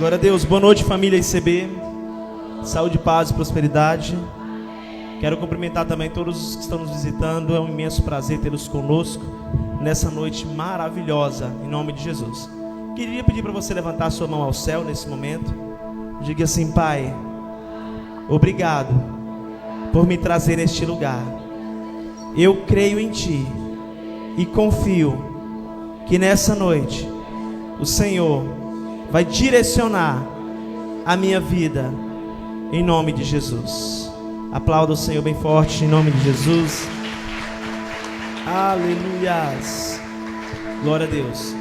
Glória a Deus. Boa noite, família ICB. Saúde, paz e prosperidade. Quero cumprimentar também todos os que estão nos visitando. É um imenso prazer tê-los conosco nessa noite maravilhosa, em nome de Jesus. Queria pedir para você levantar a sua mão ao céu nesse momento. Diga assim: Pai, obrigado por me trazer neste lugar. Eu creio em Ti e confio que nessa noite o Senhor vai direcionar a minha vida, em nome de Jesus. Aplauda o Senhor bem forte, em nome de Jesus. Aleluias. Glória a Deus.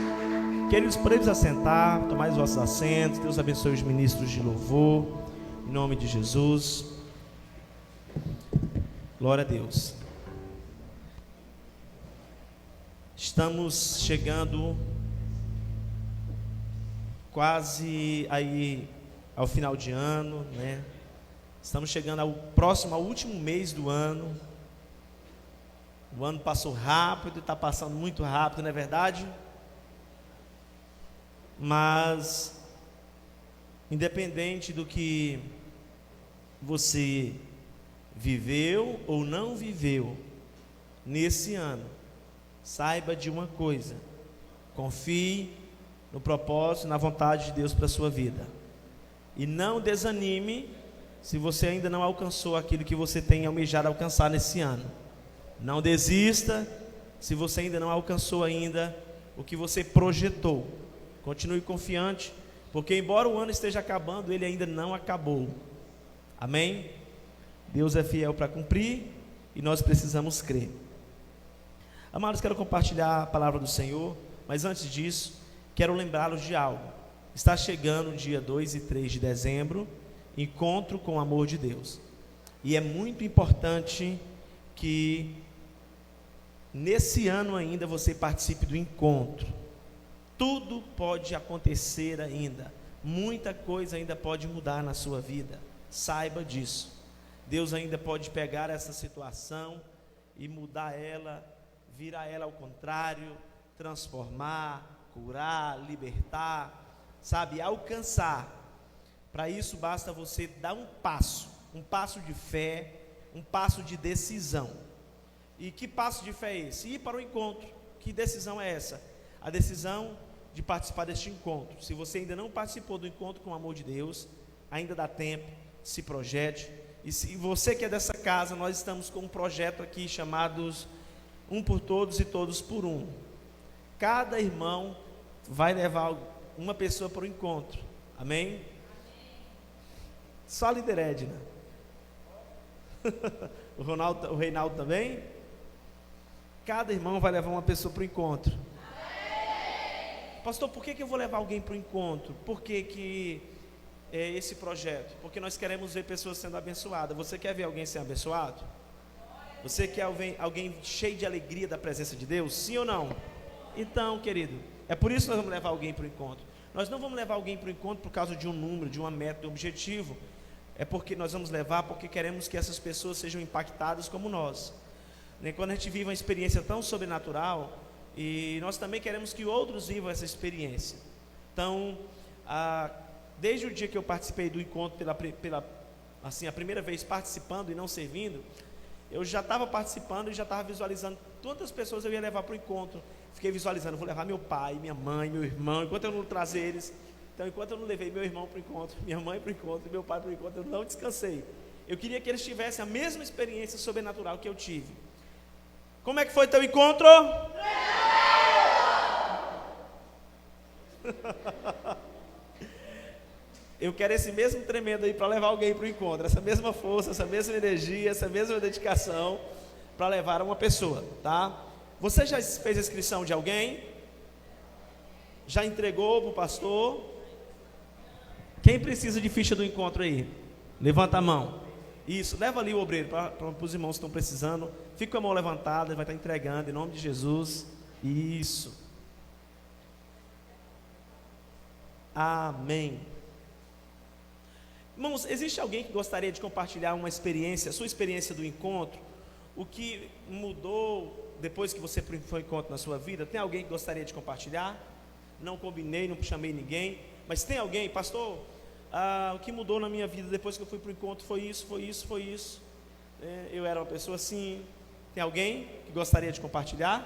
Queridos, podemos assentar, tomar os vossos assentos. Deus abençoe os ministros de louvor, em nome de Jesus. Glória a Deus. Estamos chegando quase aí ao final de ano, né? Estamos chegando ao último mês do ano. O ano passou rápido, está passando muito rápido, não é verdade? Mas, independente do que você viveu ou não viveu nesse ano, saiba de uma coisa: confie no propósito, na vontade de Deus para a sua vida. E não desanime se você ainda não alcançou aquilo que você tem almejado alcançar nesse ano. Não desista se você ainda não alcançou ainda o que você projetou. Continue confiante, porque embora o ano esteja acabando, ele ainda não acabou. Amém? Deus é fiel para cumprir e nós precisamos crer. Amados, quero compartilhar a palavra do Senhor, mas antes disso, quero lembrá-los de algo. Está chegando o dia 2 e 3 de dezembro, encontro com o amor de Deus. E é muito importante que nesse ano ainda você participe do encontro. Tudo pode acontecer ainda. Muita coisa ainda pode mudar na sua vida. Saiba disso. Deus ainda pode pegar essa situação e mudar ela, virar ela ao contrário, transformar, curar, libertar, sabe, alcançar. Para isso basta você dar um passo de fé, um passo de decisão. E que passo de fé é esse? Ir para o encontro. Que decisão é essa? A decisão de participar deste encontro. Se você ainda não participou do encontro com o amor de Deus, ainda dá tempo, se projete. E se você que é dessa casa, nós estamos com um projeto aqui chamados Um por Todos e Todos por Um. Cada irmão vai levar uma pessoa para o encontro. Amém? Só a líder Edna. O Reinaldo também. Cada irmão vai levar uma pessoa para o encontro. Pastor, por que eu vou levar alguém para o encontro? Por que é esse projeto? Porque nós queremos ver pessoas sendo abençoadas. Você quer ver alguém sendo abençoado? Você quer alguém cheio de alegria da presença de Deus? Sim ou não? Então, querido, é por isso que nós vamos levar alguém para o encontro. Nós não vamos levar alguém para o encontro por causa de um número, de uma meta, de um objetivo. É porque nós vamos levar porque queremos que essas pessoas sejam impactadas como nós. Quando a gente vive uma experiência tão sobrenatural, e nós também queremos que outros vivam essa experiência. Então, desde o dia que eu participei do encontro a primeira vez participando e não servindo, eu já estava participando e já estava visualizando quantas pessoas eu ia levar para o encontro. Fiquei visualizando: vou levar meu pai, minha mãe, meu irmão, enquanto eu não trazer eles. Então, enquanto eu não levei meu irmão para o encontro, minha mãe para o encontro, meu pai para o encontro, eu não descansei. Eu queria que eles tivessem a mesma experiência sobrenatural que eu tive. Como é que foi teu encontro? Eu quero esse mesmo tremendo aí para levar alguém para o encontro, essa mesma força, essa mesma energia, essa mesma dedicação para levar uma pessoa, tá? Você já fez a inscrição de alguém? Já entregou para o pastor? Quem precisa de ficha do encontro aí? Levanta a mão. Isso, leva ali o obreiro para os irmãos que estão precisando. Fica com a mão levantada, ele vai estar entregando em nome de Jesus. Isso. Amém. Irmãos, existe alguém que gostaria de compartilhar uma experiência, a sua experiência do encontro? O que mudou depois que você foi ao encontro na sua vida? Tem alguém que gostaria de compartilhar? Não combinei, não chamei ninguém. Mas tem alguém, pastor, o que mudou na minha vida depois que eu fui para o encontro foi isso. Eu era uma pessoa assim. Tem alguém que gostaria de compartilhar?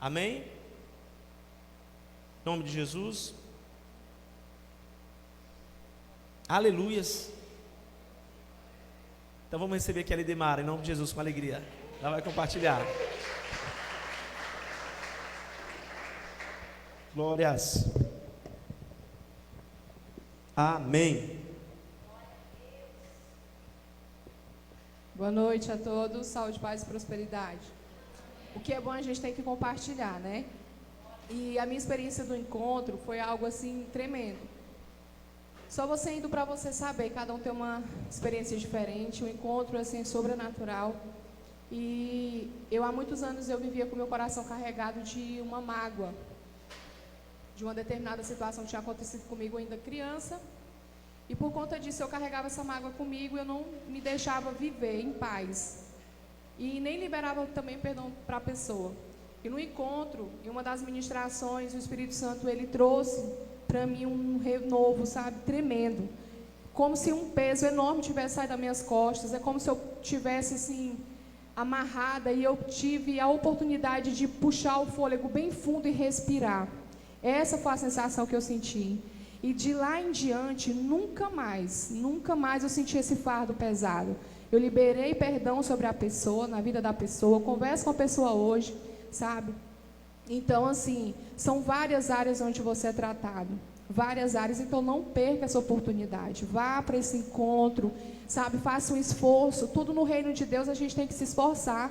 Amém? Em nome de Jesus. Aleluias. Então vamos receber aqui a Lidemara, em nome de Jesus, com alegria. Ela vai compartilhar. Glórias. Amém. Boa noite a todos, saúde, paz e prosperidade. O que é bom a gente tem que compartilhar, né? E a minha experiência do encontro foi algo assim tremendo. Só você indo para você saber, cada um tem uma experiência diferente, um encontro assim sobrenatural. E há muitos anos eu vivia com meu coração carregado de uma mágoa, de uma determinada situação que tinha acontecido comigo ainda criança. E por conta disso eu carregava essa mágoa comigo e eu não me deixava viver em paz. E nem liberava também perdão para a pessoa. E no encontro, em uma das ministrações, o Espírito Santo, ele trouxe para mim um renovo, sabe, tremendo. Como se um peso enorme tivesse saído das minhas costas. É como se eu tivesse assim, amarrada, e eu tive a oportunidade de puxar o fôlego bem fundo e respirar. Essa foi a sensação que eu senti. E de lá em diante, nunca mais eu senti esse fardo pesado. Eu liberei perdão sobre a pessoa, na vida da pessoa, converso com a pessoa hoje, sabe? Então, assim, são várias áreas onde você é tratado. Várias áreas, então não perca essa oportunidade. Vá para esse encontro, sabe? Faça um esforço. Tudo no reino de Deus a gente tem que se esforçar.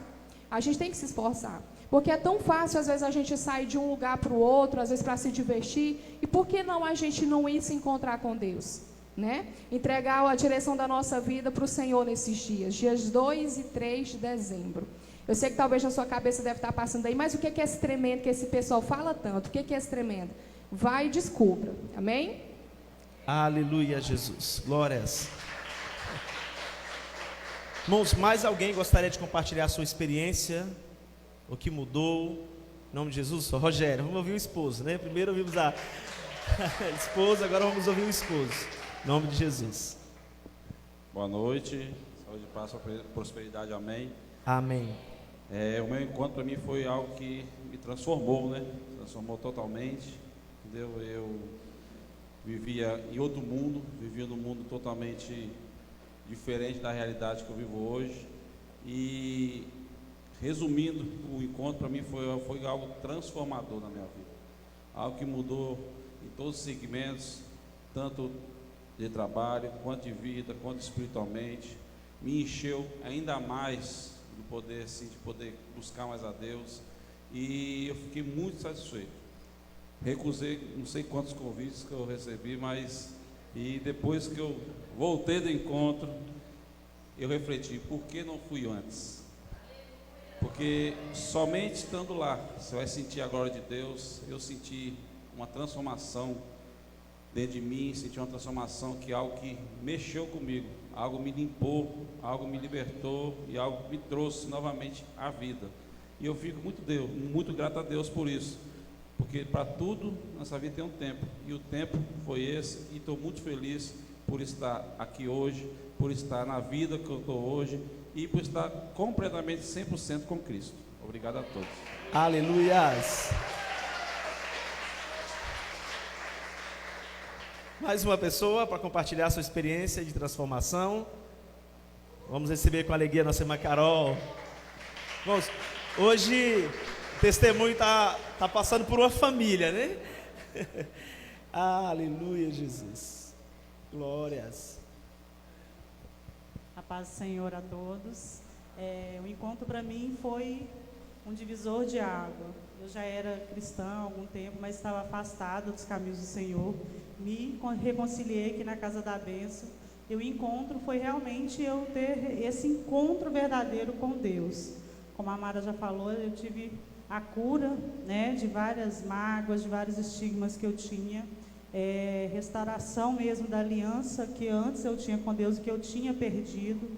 A gente tem que se esforçar. Porque é tão fácil, às vezes, a gente sair de um lugar para o outro, às vezes para se divertir. E por que não a gente não ir se encontrar com Deus? Né? Entregar a direção da nossa vida para o Senhor nesses dias 2 e 3 de dezembro. Eu sei que talvez na sua cabeça deve estar passando aí, mas o que é esse tremendo que esse pessoal fala tanto? O que é esse tremendo? Vai e descubra. Amém? Aleluia, Jesus. Glórias. Irmãos, mais alguém gostaria de compartilhar a sua experiência? O que mudou? Em nome de Jesus? Rogério, vamos ouvir o esposo, né? Primeiro ouvimos a esposa, agora vamos ouvir o esposo. Em nome de Jesus. Boa noite, saúde, paz, prosperidade, amém. Amém. O meu encontro para mim foi algo que me transformou, né? Transformou totalmente, entendeu? Eu vivia em outro mundo, vivia num mundo totalmente diferente da realidade que eu vivo hoje. E resumindo, o encontro para mim foi algo transformador na minha vida. Algo que mudou em todos os segmentos, tanto de trabalho, quanto de vida, quanto espiritualmente. Me encheu ainda mais de poder, assim, de poder buscar mais a Deus. E eu fiquei muito satisfeito. Recusei não sei quantos convites que eu recebi, mas depois que eu voltei do encontro, eu refleti, por que não fui antes? Porque somente estando lá, você vai sentir a glória de Deus. Eu senti uma transformação dentro de mim, senti uma transformação que algo que mexeu comigo, algo me limpou, algo me libertou e algo me trouxe novamente à vida. E eu fico muito grato a Deus por isso, porque para tudo nessa vida tem um tempo, e o tempo foi esse, e estou muito feliz por estar aqui hoje, por estar na vida que eu estou hoje, e por estar completamente 100% com Cristo. Obrigado a todos. Aleluias. Mais uma pessoa para compartilhar sua experiência de transformação. Vamos receber com alegria a nossa irmã Carol. Irmãos, hoje o testemunho está passando por uma família, né? Aleluia, Jesus. Glórias. A paz do Senhor a todos. O encontro para mim foi um divisor de água. Eu já era cristã há algum tempo, mas estava afastada dos caminhos do Senhor. Me reconciliei aqui na Casa da Bênção. E o encontro foi realmente eu ter esse encontro verdadeiro com Deus. Como a Mara já falou, eu tive a cura, né, de várias mágoas, de vários estigmas que eu tinha. Restauração mesmo da aliança que antes eu tinha com Deus, que eu tinha perdido.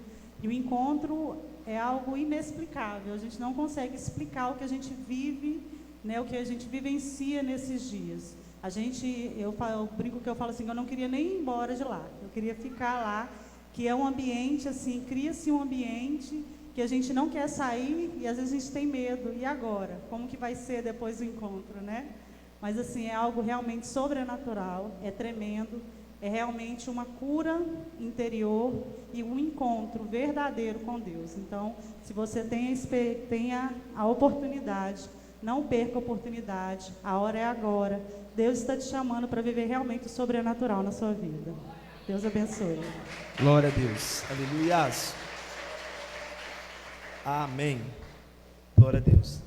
E o encontro é algo inexplicável. A gente não consegue explicar o que a gente vive, né, o que a gente vivencia nesses dias. Eu brinco que eu falo assim, que eu não queria nem ir embora de lá, eu queria ficar lá, que é um ambiente assim, cria-se um ambiente que a gente não quer sair e às vezes a gente tem medo. E agora? Como que vai ser depois do encontro, né? Mas assim, é algo realmente sobrenatural, é tremendo, é realmente uma cura interior e um encontro verdadeiro com Deus. Então, se você tem a oportunidade, não perca a oportunidade, a hora é agora. Deus está te chamando para viver realmente o sobrenatural na sua vida. Deus abençoe. Glória a Deus. Aleluias. Amém. Glória a Deus.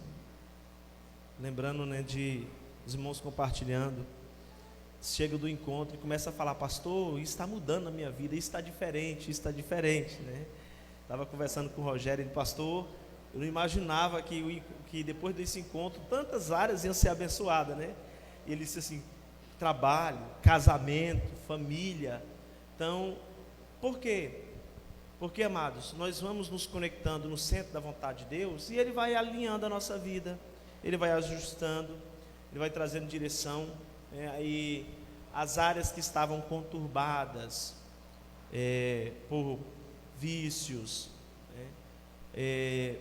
Lembrando, né, de os irmãos compartilhando, chega do encontro e começa a falar: pastor, isso está mudando na minha vida, isso está diferente, né? Estava conversando com o Rogério, ele: pastor, eu não imaginava que depois desse encontro tantas áreas iam ser abençoadas, né? E ele disse assim: trabalho, casamento, família. Então, por quê? Porque, amados, nós vamos nos conectando no centro da vontade de Deus e Ele vai alinhando a nossa vida, Ele vai ajustando, Ele vai trazendo direção, né? E as áreas que estavam conturbadas por vícios, né?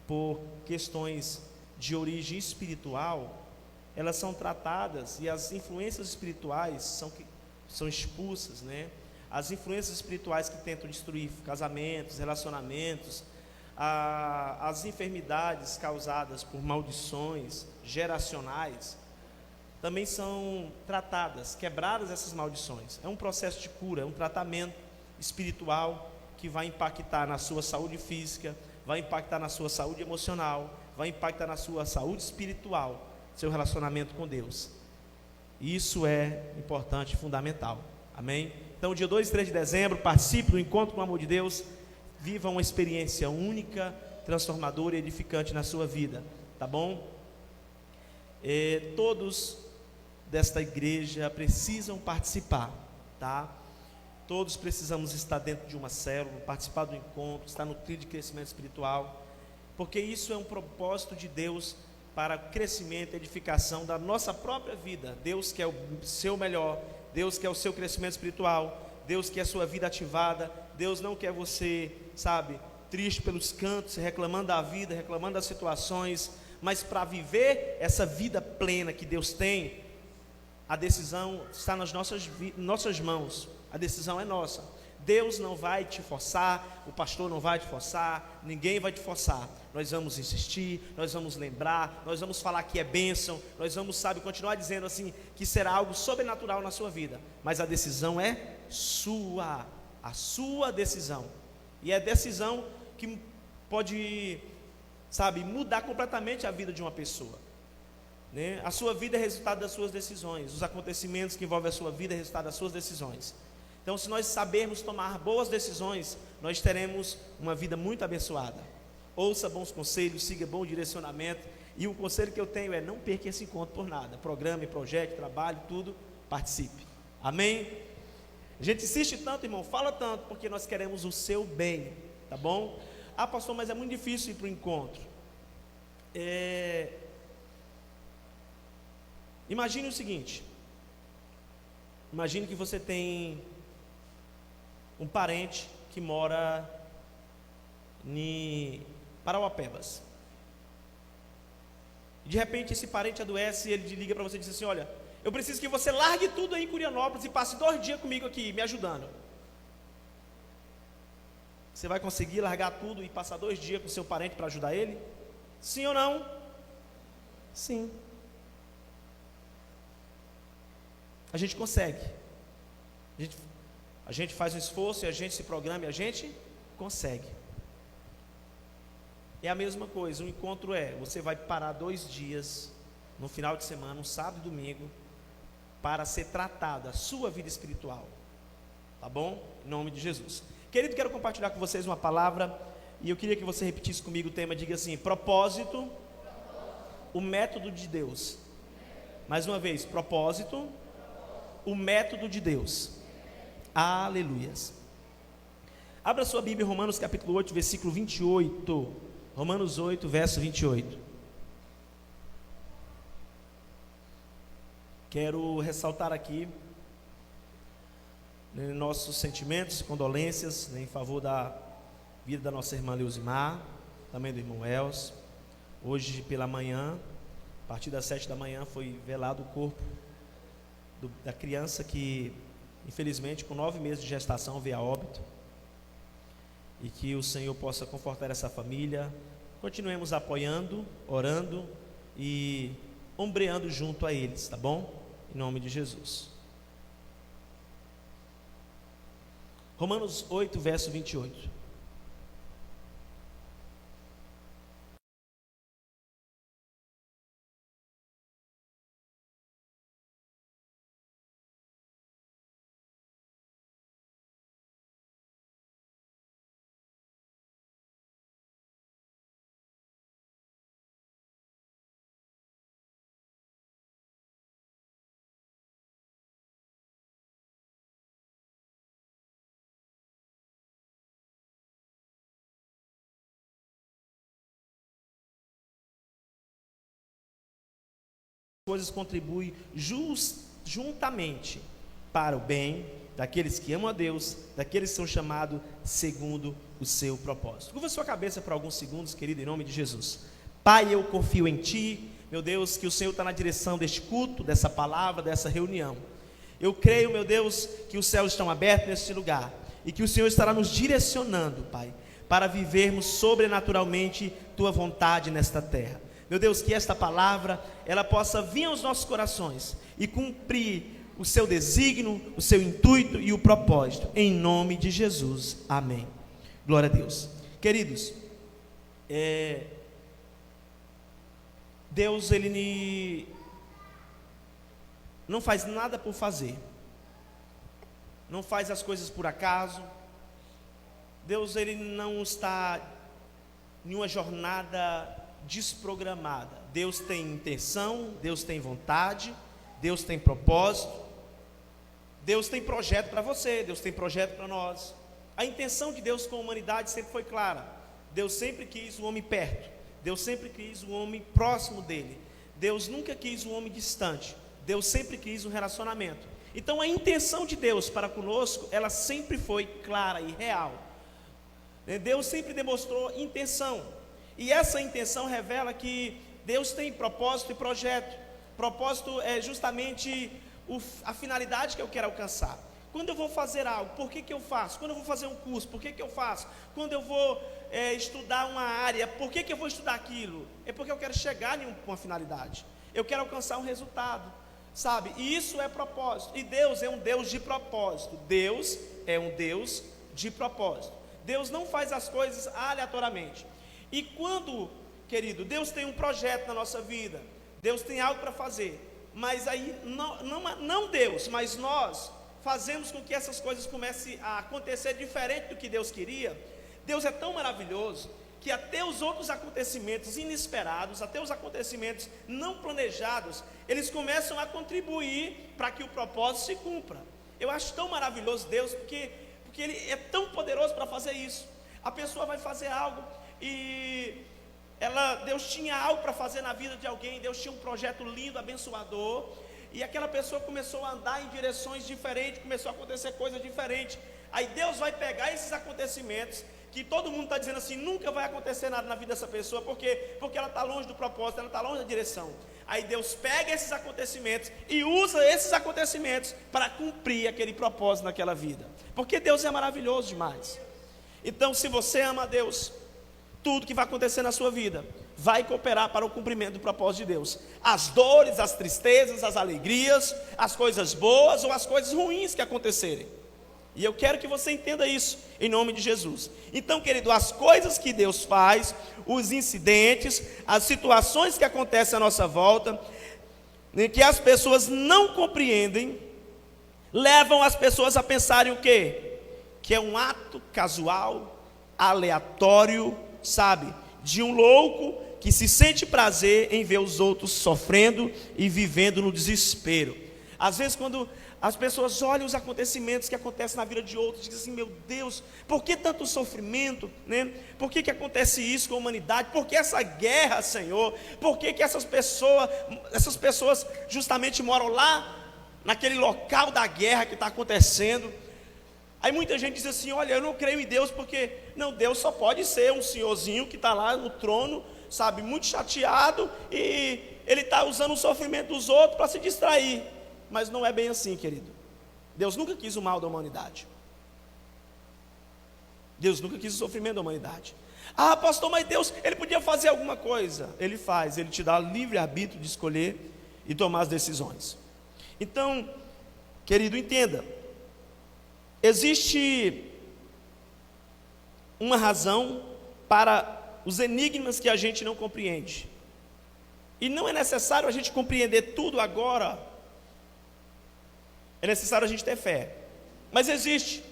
Por questões de origem espiritual, elas são tratadas e as influências espirituais são expulsas, né? As influências espirituais que tentam destruir casamentos, relacionamentos, as enfermidades causadas por maldições geracionais, também são tratadas, quebradas essas maldições. É um processo de cura, é um tratamento espiritual que vai impactar na sua saúde física, vai impactar na sua saúde emocional, vai impactar na sua saúde espiritual, seu relacionamento com Deus. Isso é importante, fundamental. Amém? Então, dia 2 e 3 de dezembro, participe do encontro com o amor de Deus, viva uma experiência única, transformadora e edificante na sua vida, tá bom? Todos desta igreja precisam participar, tá? Todos precisamos estar dentro de uma célula, participar do encontro, estar no trilho de crescimento espiritual, porque isso é um propósito de Deus para crescimento e edificação da nossa própria vida. Deus quer o seu melhor, Deus quer o seu crescimento espiritual, Deus quer a sua vida ativada. Deus não quer você, sabe, triste pelos cantos, reclamando da vida, reclamando das situações, mas para viver essa vida plena que Deus tem, a decisão está nas nossas mãos, a decisão é nossa. Deus não vai te forçar, o pastor não vai te forçar, ninguém vai te forçar. Nós vamos insistir, nós vamos lembrar, nós vamos falar que é bênção, nós vamos, sabe, continuar dizendo assim, que será algo sobrenatural na sua vida, mas a decisão é sua, a sua decisão, e é decisão que pode, sabe, mudar completamente a vida de uma pessoa, né? A sua vida é resultado das suas decisões, os acontecimentos que envolvem a sua vida é resultado das suas decisões. Então, se nós sabermos tomar boas decisões, nós teremos uma vida muito abençoada. Ouça bons conselhos, siga bom direcionamento. E o conselho que eu tenho é: não perca esse encontro por nada. Programa, projeto, trabalho, tudo, participe. Amém? A gente insiste tanto, irmão, fala tanto, porque nós queremos o seu bem, tá bom? Ah, pastor, mas é muito difícil ir para o encontro. Imagine o seguinte: imagine que você tem um parente que mora em Parauapebas. De repente esse parente adoece e ele liga para você e diz assim: olha, eu preciso que você largue tudo aí em Curianópolis e passe 2 dias comigo aqui, me ajudando. Você vai conseguir largar tudo e passar 2 dias com seu parente para ajudar ele? Sim ou não? Sim. A gente consegue. A gente faz um esforço e a gente se programa e a gente consegue. É a mesma coisa, o encontro você vai parar 2 dias, no final de semana, um sábado e domingo, para ser tratado a sua vida espiritual, tá bom? Em nome de Jesus. Querido, quero compartilhar com vocês uma palavra, e eu queria que você repetisse comigo o tema. Diga assim: propósito, o método de Deus. Mais uma vez: propósito, o método de Deus. Aleluias. Abra sua Bíblia em Romanos capítulo 8, versículo 28. Romanos 8, verso 28. Quero ressaltar aqui nossos sentimentos e condolências em favor da vida da nossa irmã Leusimar, também do irmão Els. Hoje pela manhã, a partir das 7 da manhã, foi velado o corpo da criança que, infelizmente, com 9 meses de gestação, veio a óbito. E que o Senhor possa confortar essa família. Continuemos apoiando, orando e ombreando junto a eles, tá bom? Em nome de Jesus. Romanos 8, verso 28. Coisas contribuem juntamente para o bem daqueles que amam a Deus, daqueles que são chamados segundo o seu propósito. Curva sua cabeça por alguns segundos, querido, em nome de Jesus. Pai, eu confio em Ti, meu Deus, que o Senhor está na direção deste culto, dessa palavra, dessa reunião. Eu creio, meu Deus, que os céus estão abertos neste lugar e que o Senhor estará nos direcionando, Pai, para vivermos sobrenaturalmente Tua vontade nesta terra. Meu Deus, que esta palavra, ela possa vir aos nossos corações e cumprir o seu desígnio, o seu intuito e o propósito, em nome de Jesus, amém. Glória a Deus. Queridos, Deus, Ele não faz nada por fazer, não faz as coisas por acaso. Deus, Ele não está em uma jornada desprogramada. Deus tem intenção, Deus tem vontade, Deus tem propósito, Deus tem projeto para você, Deus tem projeto para nós. A intenção de Deus com a humanidade sempre foi clara. Deus sempre quis o homem perto, Deus sempre quis o homem próximo dele. Deus nunca quis o homem distante, Deus sempre quis um relacionamento. Então a intenção de Deus para conosco, ela sempre foi clara e real. Deus sempre demonstrou intenção. E essa intenção revela que Deus tem propósito e projeto. Propósito é justamente a finalidade que eu quero alcançar. Quando eu vou fazer algo, por que eu faço? Quando eu vou fazer um curso, por que eu faço? Quando eu vou estudar uma área, por que eu vou estudar aquilo? É porque eu quero chegar em uma finalidade. Eu quero alcançar um resultado, sabe? E isso é propósito. E Deus é um Deus de propósito. Deus é um Deus de propósito. Deus não faz as coisas aleatoriamente. E quando, querido, Deus tem um projeto na nossa vida, Deus tem algo para fazer, mas aí não Deus, mas nós fazemos com que essas coisas comecem a acontecer diferente do que Deus queria. Deus é tão maravilhoso que até os outros acontecimentos inesperados, até os acontecimentos não planejados, eles começam a contribuir para que o propósito se cumpra. Eu acho tão maravilhoso Deus, porque Ele é tão poderoso para fazer isso. A pessoa vai fazer algo e Deus tinha algo para fazer na vida de alguém, Deus tinha um projeto lindo, abençoador, e aquela pessoa começou a andar em direções diferentes, começou a acontecer coisas diferentes. Aí Deus vai pegar esses acontecimentos, que todo mundo está dizendo assim, nunca vai acontecer nada na vida dessa pessoa, porque ela está longe do propósito, ela está longe da direção. Aí Deus pega esses acontecimentos e usa esses acontecimentos para cumprir aquele propósito naquela vida, porque Deus é maravilhoso demais. Então, se você ama a Deus, tudo que vai acontecer na sua vida vai cooperar para o cumprimento do propósito de Deus. As dores, as tristezas, as alegrias, as coisas boas ou as coisas ruins que acontecerem. E eu quero que você entenda isso, em nome de Jesus. Então, querido, as coisas que Deus faz, os incidentes, as situações que acontecem à nossa volta, que as pessoas não compreendem, levam as pessoas a pensarem o quê? Que é um ato casual, aleatório, sabe, de um louco que se sente prazer em ver os outros sofrendo e vivendo no desespero. Às vezes, quando as pessoas olham os acontecimentos que acontecem na vida de outros e dizem assim: meu Deus, por que tanto sofrimento, né? Por que acontece isso com a humanidade? Por que essa guerra, Senhor? Por que essas pessoas justamente moram lá, naquele local da guerra que está acontecendo? Aí muita gente diz assim: olha, eu não creio em Deus, porque não, Deus só pode ser um senhorzinho que está lá no trono, sabe, muito chateado, e ele está usando o sofrimento dos outros para se distrair. Mas não é bem assim, querido. Deus nunca quis o mal da humanidade. Deus nunca quis o sofrimento da humanidade. Ah, pastor, mas Deus, Ele podia fazer alguma coisa. Ele faz, Ele te dá livre-arbítrio de escolher e tomar as decisões. Então, querido, entenda. Existe uma razão para os enigmas que a gente não compreende. E não é necessário a gente compreender tudo agora. É necessário a gente ter fé. Mas existe,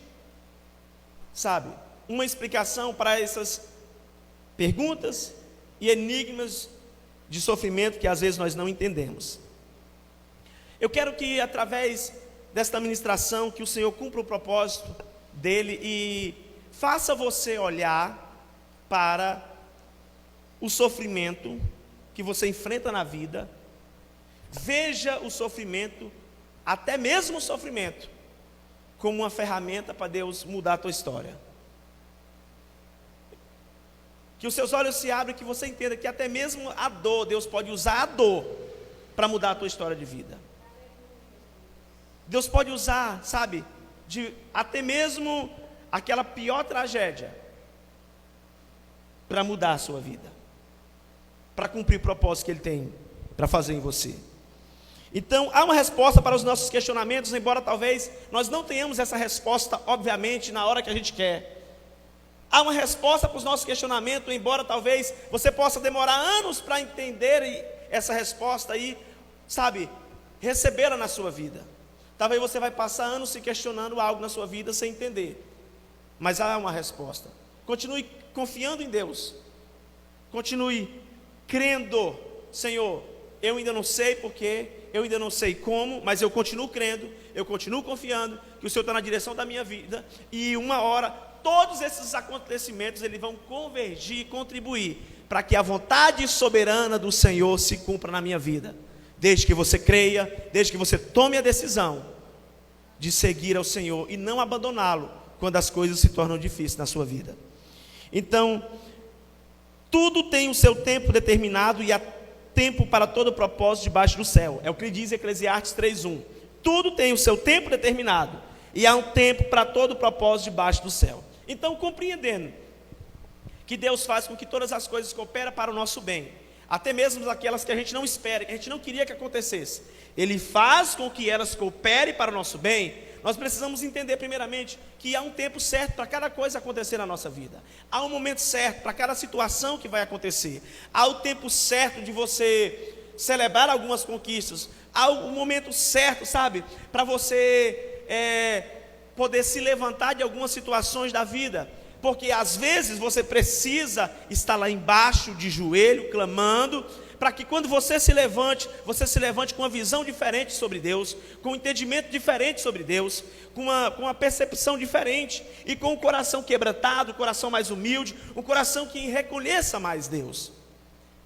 sabe, uma explicação para essas perguntas e enigmas de sofrimento que às vezes nós não entendemos. Eu quero que através desta ministração, que o Senhor cumpra o propósito dele e faça você olhar para o sofrimento que você enfrenta na vida. Veja o sofrimento, até mesmo o sofrimento, como uma ferramenta para Deus mudar a tua história. Que os seus olhos se abram, que você entenda que até mesmo a dor, Deus pode usar a dor para mudar a tua história de vida. Deus pode usar, sabe, até mesmo aquela pior tragédia para mudar a sua vida, para cumprir o propósito que Ele tem para fazer em você. Então, há uma resposta para os nossos questionamentos, embora talvez nós não tenhamos essa resposta, obviamente, na hora que a gente quer. Há uma resposta para os nossos questionamentos, embora talvez você possa demorar anos para entender essa resposta e, sabe, recebê-la na sua vida. Talvez você vai passar anos se questionando algo na sua vida sem entender. Mas há uma resposta. Continue confiando em Deus. Continue crendo: Senhor, eu ainda não sei porquê, eu ainda não sei como, mas eu continuo crendo, eu continuo confiando que o Senhor está na direção da minha vida, e uma hora, todos esses acontecimentos, eles vão convergir e contribuir para que a vontade soberana do Senhor se cumpra na minha vida, desde que você creia, desde que você tome a decisão de seguir ao Senhor e não abandoná-lo quando as coisas se tornam difíceis na sua vida. Então, tudo tem o seu tempo determinado e há tempo para todo propósito debaixo do céu. É o que diz Eclesiastes 3:1. Tudo tem o seu tempo determinado e há um tempo para todo propósito debaixo do céu. Então, compreendendo que Deus faz com que todas as coisas cooperem para o nosso bem, até mesmo aquelas que a gente não espera, que a gente não queria que acontecesse, Ele faz com que elas cooperem para o nosso bem. Nós precisamos entender primeiramente que há um tempo certo para cada coisa acontecer na nossa vida. Há um momento certo para cada situação que vai acontecer. Há o tempo certo de você celebrar algumas conquistas. Há um momento certo, sabe, para você poder se levantar de algumas situações da vida. Porque às vezes você precisa estar lá embaixo de joelho, clamando, para que quando você se levante com uma visão diferente sobre Deus, com um entendimento diferente sobre Deus, com uma percepção diferente, e com um coração quebrantado, um coração mais humilde, um coração que reconheça mais Deus.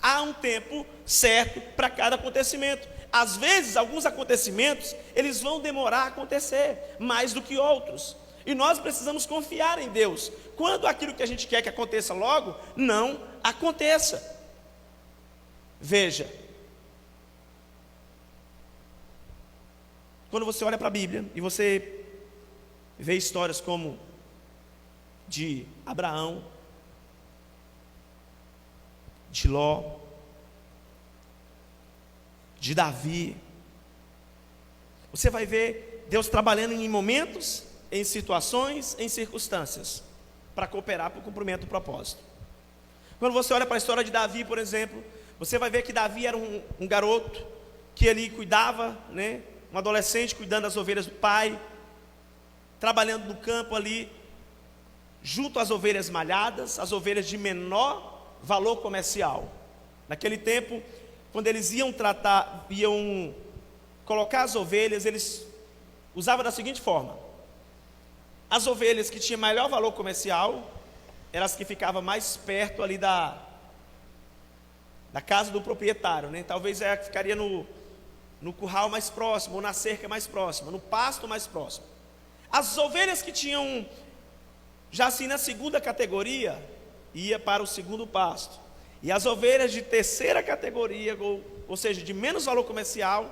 Há um tempo certo para cada acontecimento. Às vezes, alguns acontecimentos, eles vão demorar a acontecer, mais do que outros. E nós precisamos confiar em Deus. Quando aquilo que a gente quer que aconteça logo, não aconteça. Veja, quando você olha para a Bíblia e você vê histórias como de Abraão, de Ló, de Davi, você vai ver Deus trabalhando em momentos, em situações, em circunstâncias, para cooperar para o cumprimento do propósito. Quando você olha para a história de Davi, por exemplo, você vai ver que Davi era um garoto que ele cuidava, né, um adolescente cuidando das ovelhas do pai, trabalhando no campo ali, junto às ovelhas malhadas, as ovelhas de menor valor comercial. Naquele tempo, quando eles iam colocar as ovelhas, eles usava da seguinte forma: as ovelhas que tinham maior valor comercial eram as que ficavam mais perto ali da casa do proprietário, né? Talvez ela ficaria no curral mais próximo, ou na cerca mais próxima, no pasto mais próximo. As ovelhas que tinham, já assim na segunda categoria, ia para o segundo pasto. E as ovelhas de terceira categoria, ou seja, de menos valor comercial,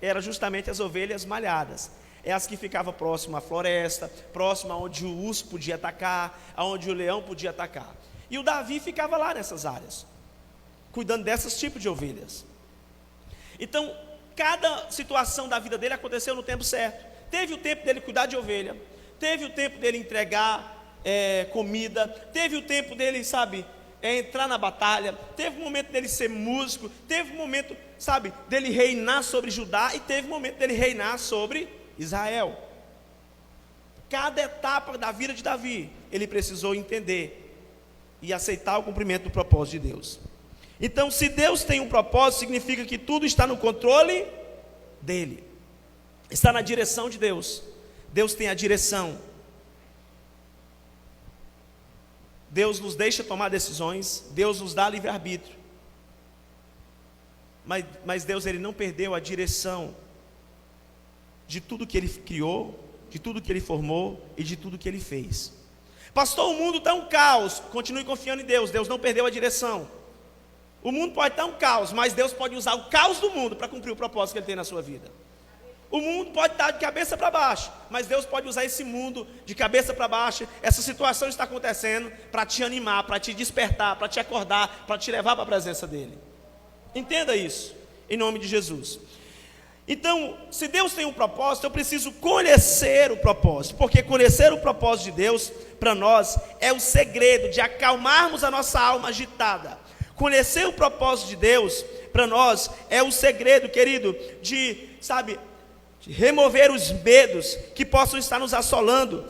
eram justamente as ovelhas malhadas. É as que ficavam próximo à floresta, próximo aonde o urso podia atacar, aonde o leão podia atacar. E o Davi ficava lá nessas áreas, cuidando desses tipos de ovelhas. Então, cada situação da vida dele aconteceu no tempo certo. Teve o tempo dele cuidar de ovelha, teve o tempo dele entregar comida, teve o tempo dele, entrar na batalha, teve o momento dele ser músico, teve o momento, dele reinar sobre Judá, e teve o momento dele reinar sobre Israel. Cada etapa da vida de Davi, ele precisou entender e aceitar o cumprimento do propósito de Deus. Então, se Deus tem um propósito, significa que tudo está no controle dele, está na direção de Deus. Deus tem a direção. Deus nos deixa tomar decisões, Deus nos dá livre-arbítrio. Mas Deus, ele não perdeu a direção de tudo que ele criou, de tudo que ele formou e de tudo que ele fez. Pastor, o mundo está um caos. Continue confiando em Deus. Deus não perdeu a direção. O mundo pode estar um caos, mas Deus pode usar o caos do mundo para cumprir o propósito que ele tem na sua vida. O mundo pode estar de cabeça para baixo, mas Deus pode usar esse mundo de cabeça para baixo. Essa situação está acontecendo para te animar, para te despertar, para te acordar, para te levar para a presença dele. Entenda isso, em nome de Jesus. Então, se Deus tem um propósito, eu preciso conhecer o propósito, porque conhecer o propósito de Deus para nós é o segredo de acalmarmos a nossa alma agitada. Conhecer o propósito de Deus para nós é o segredo, querido, de remover os medos que possam estar nos assolando,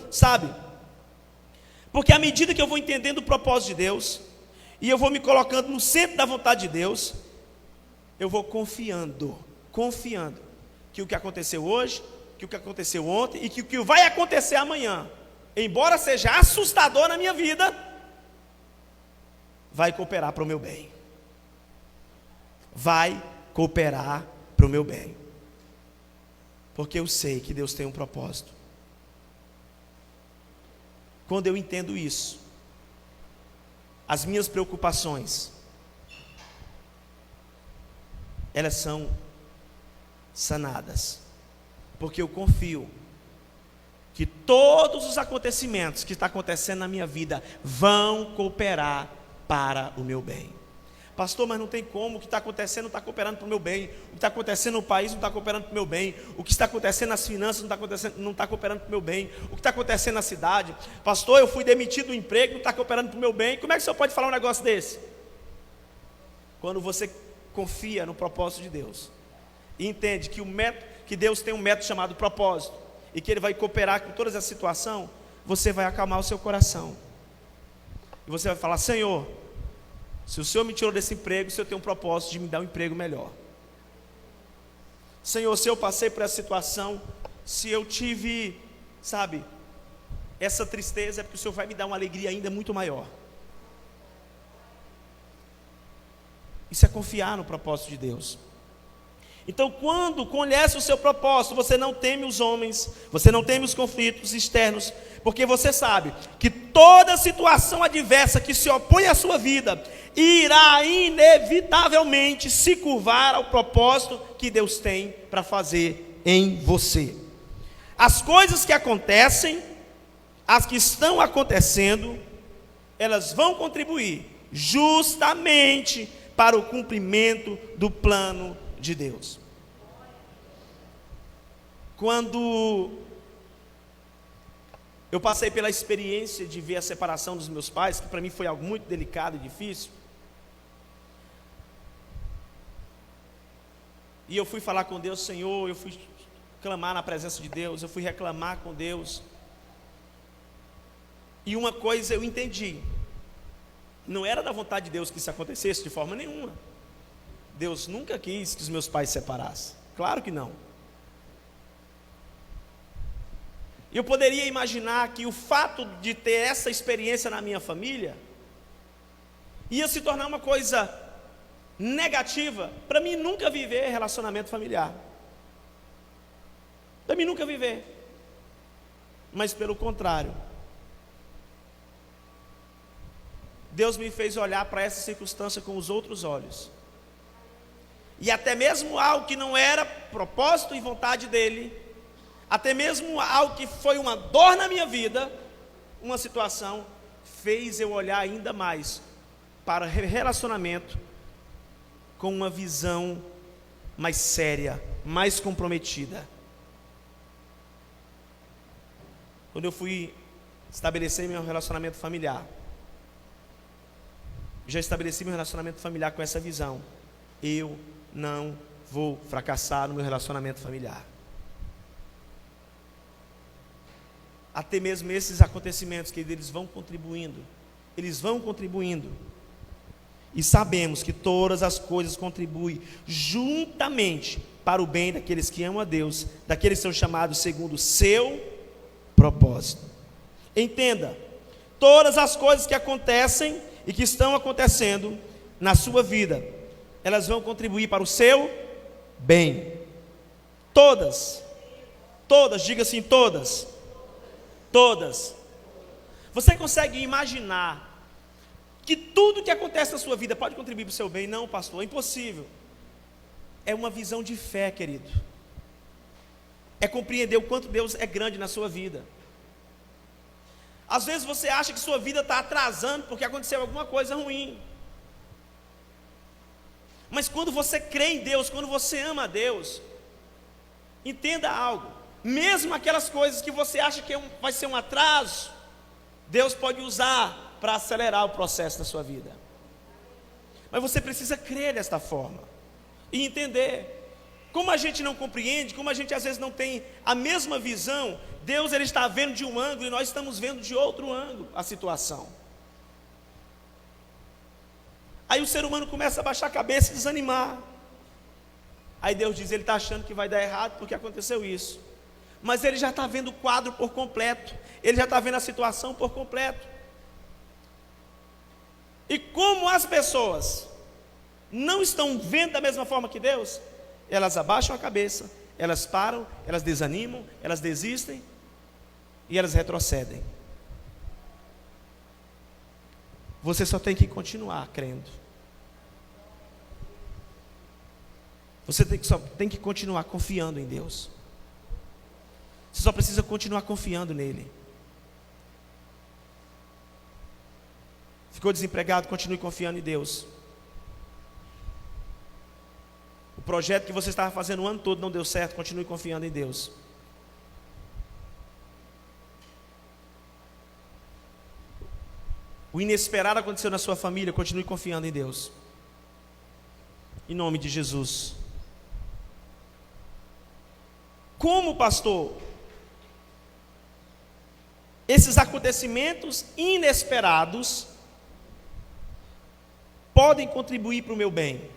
porque à medida que eu vou entendendo o propósito de Deus, e eu vou me colocando no centro da vontade de Deus, eu vou confiando que o que aconteceu hoje, que o que aconteceu ontem, e que o que vai acontecer amanhã, embora seja assustador na minha vida, vai cooperar para o meu bem. Vai cooperar para o meu bem. Porque eu sei que Deus tem um propósito. Quando eu entendo isso, as minhas preocupações, elas são sanadas. Porque eu confio que todos os acontecimentos que estão acontecendo na minha vida vão cooperar para o meu bem. Pastor, mas não tem como, o que está acontecendo não está cooperando para o meu bem, o que está acontecendo no país não está cooperando para o meu bem, o que está acontecendo nas finanças não está cooperando para o meu bem, o que está acontecendo na cidade, pastor, eu fui demitido do emprego, não está cooperando para o meu bem. Como é que o senhor pode falar um negócio desse? Quando você confia no propósito de Deus, e entende que Deus tem um método chamado propósito, e que Ele vai cooperar com todas as situações, você vai acalmar o seu coração, e você vai falar: Senhor, se o Senhor me tirou desse emprego, o Senhor tem um propósito de me dar um emprego melhor. Senhor, se eu passei por essa situação, se eu tive, essa tristeza, é porque o Senhor vai me dar uma alegria ainda muito maior. Isso é confiar no propósito de Deus. Então, quando conhece o seu propósito, você não teme os homens, você não teme os conflitos externos, porque você sabe que toda situação adversa que se opõe à sua vida irá inevitavelmente se curvar ao propósito que Deus tem para fazer em você. As coisas que acontecem, as que estão acontecendo, elas vão contribuir justamente para o cumprimento do plano de Deus. Quando eu passei pela experiência de ver a separação dos meus pais, que para mim foi algo muito delicado e difícil, e eu fui falar com Deus: Senhor, eu fui clamar na presença de Deus, eu fui reclamar com Deus, e uma coisa eu entendi: não era da vontade de Deus que isso acontecesse de forma nenhuma. Deus nunca quis que os meus pais se separassem, claro que não. Eu poderia imaginar que o fato de ter essa experiência na minha família ia se tornar uma coisa negativa para mim nunca viver relacionamento familiar. Para mim nunca viver. Mas pelo contrário, Deus me fez olhar para essa circunstância com os outros olhos. E até mesmo algo que não era propósito e vontade dele, até mesmo algo que foi uma dor na minha vida, uma situação, fez eu olhar ainda mais para relacionamento com uma visão mais séria, mais comprometida. Quando eu fui estabelecer meu relacionamento familiar, já estabeleci meu relacionamento familiar com essa visão. Eu não vou fracassar no meu relacionamento familiar. Até mesmo esses acontecimentos que eles vão contribuindo. E sabemos que todas as coisas contribuem juntamente para o bem daqueles que amam a Deus, daqueles que são chamados segundo o seu propósito. Entenda, todas as coisas que acontecem e que estão acontecendo na sua vida, elas vão contribuir para o seu bem. Todas, diga assim, todas. Você consegue imaginar que tudo que acontece na sua vida pode contribuir para o seu bem? Não, pastor, é impossível. É uma visão de fé, querido. É compreender o quanto Deus é grande na sua vida. Às vezes você acha que sua vida está atrasando porque aconteceu alguma coisa ruim. Mas quando você crê em Deus, quando você ama a Deus, entenda algo. Mesmo aquelas coisas que você acha que vai ser um atraso, Deus pode usar para acelerar o processo da sua vida. Mas você precisa crer desta forma e entender. Como a gente não compreende, como a gente às vezes não tem a mesma visão, Deus ele está vendo de um ângulo e nós estamos vendo de outro ângulo a situação. Aí o ser humano começa a baixar a cabeça e desanimar. Aí Deus diz, ele está achando que vai dar errado porque aconteceu isso. Mas ele já está vendo o quadro por completo. Ele já está vendo a situação por completo. E como as pessoas não estão vendo da mesma forma que Deus, elas abaixam a cabeça, elas param, elas desanimam, elas desistem e elas retrocedem. Você só tem que continuar crendo. Você só tem que continuar confiando em Deus. Você só precisa continuar confiando nele. Ficou desempregado, continue confiando em Deus. O projeto que você estava fazendo o ano todo não deu certo, continue confiando em Deus. O inesperado aconteceu na sua família, continue confiando em Deus. Em nome de Jesus. Como, pastor, esses acontecimentos inesperados podem contribuir para o meu bem?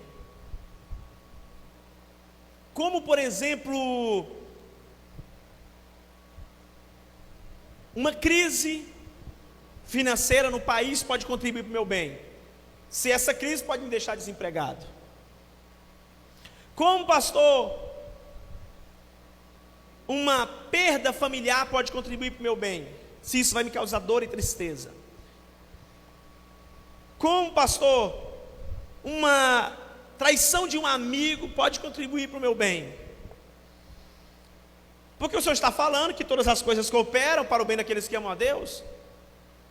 Como, por exemplo, uma crise financeira no país pode contribuir para o meu bem? Se essa crise pode me deixar desempregado. Como, pastor, uma perda familiar pode contribuir para o meu bem? Se isso vai me causar dor e tristeza. Como, pastor, uma traição de um amigo pode contribuir para o meu bem? Porque o Senhor está falando que todas as coisas cooperam para o bem daqueles que amam a Deus.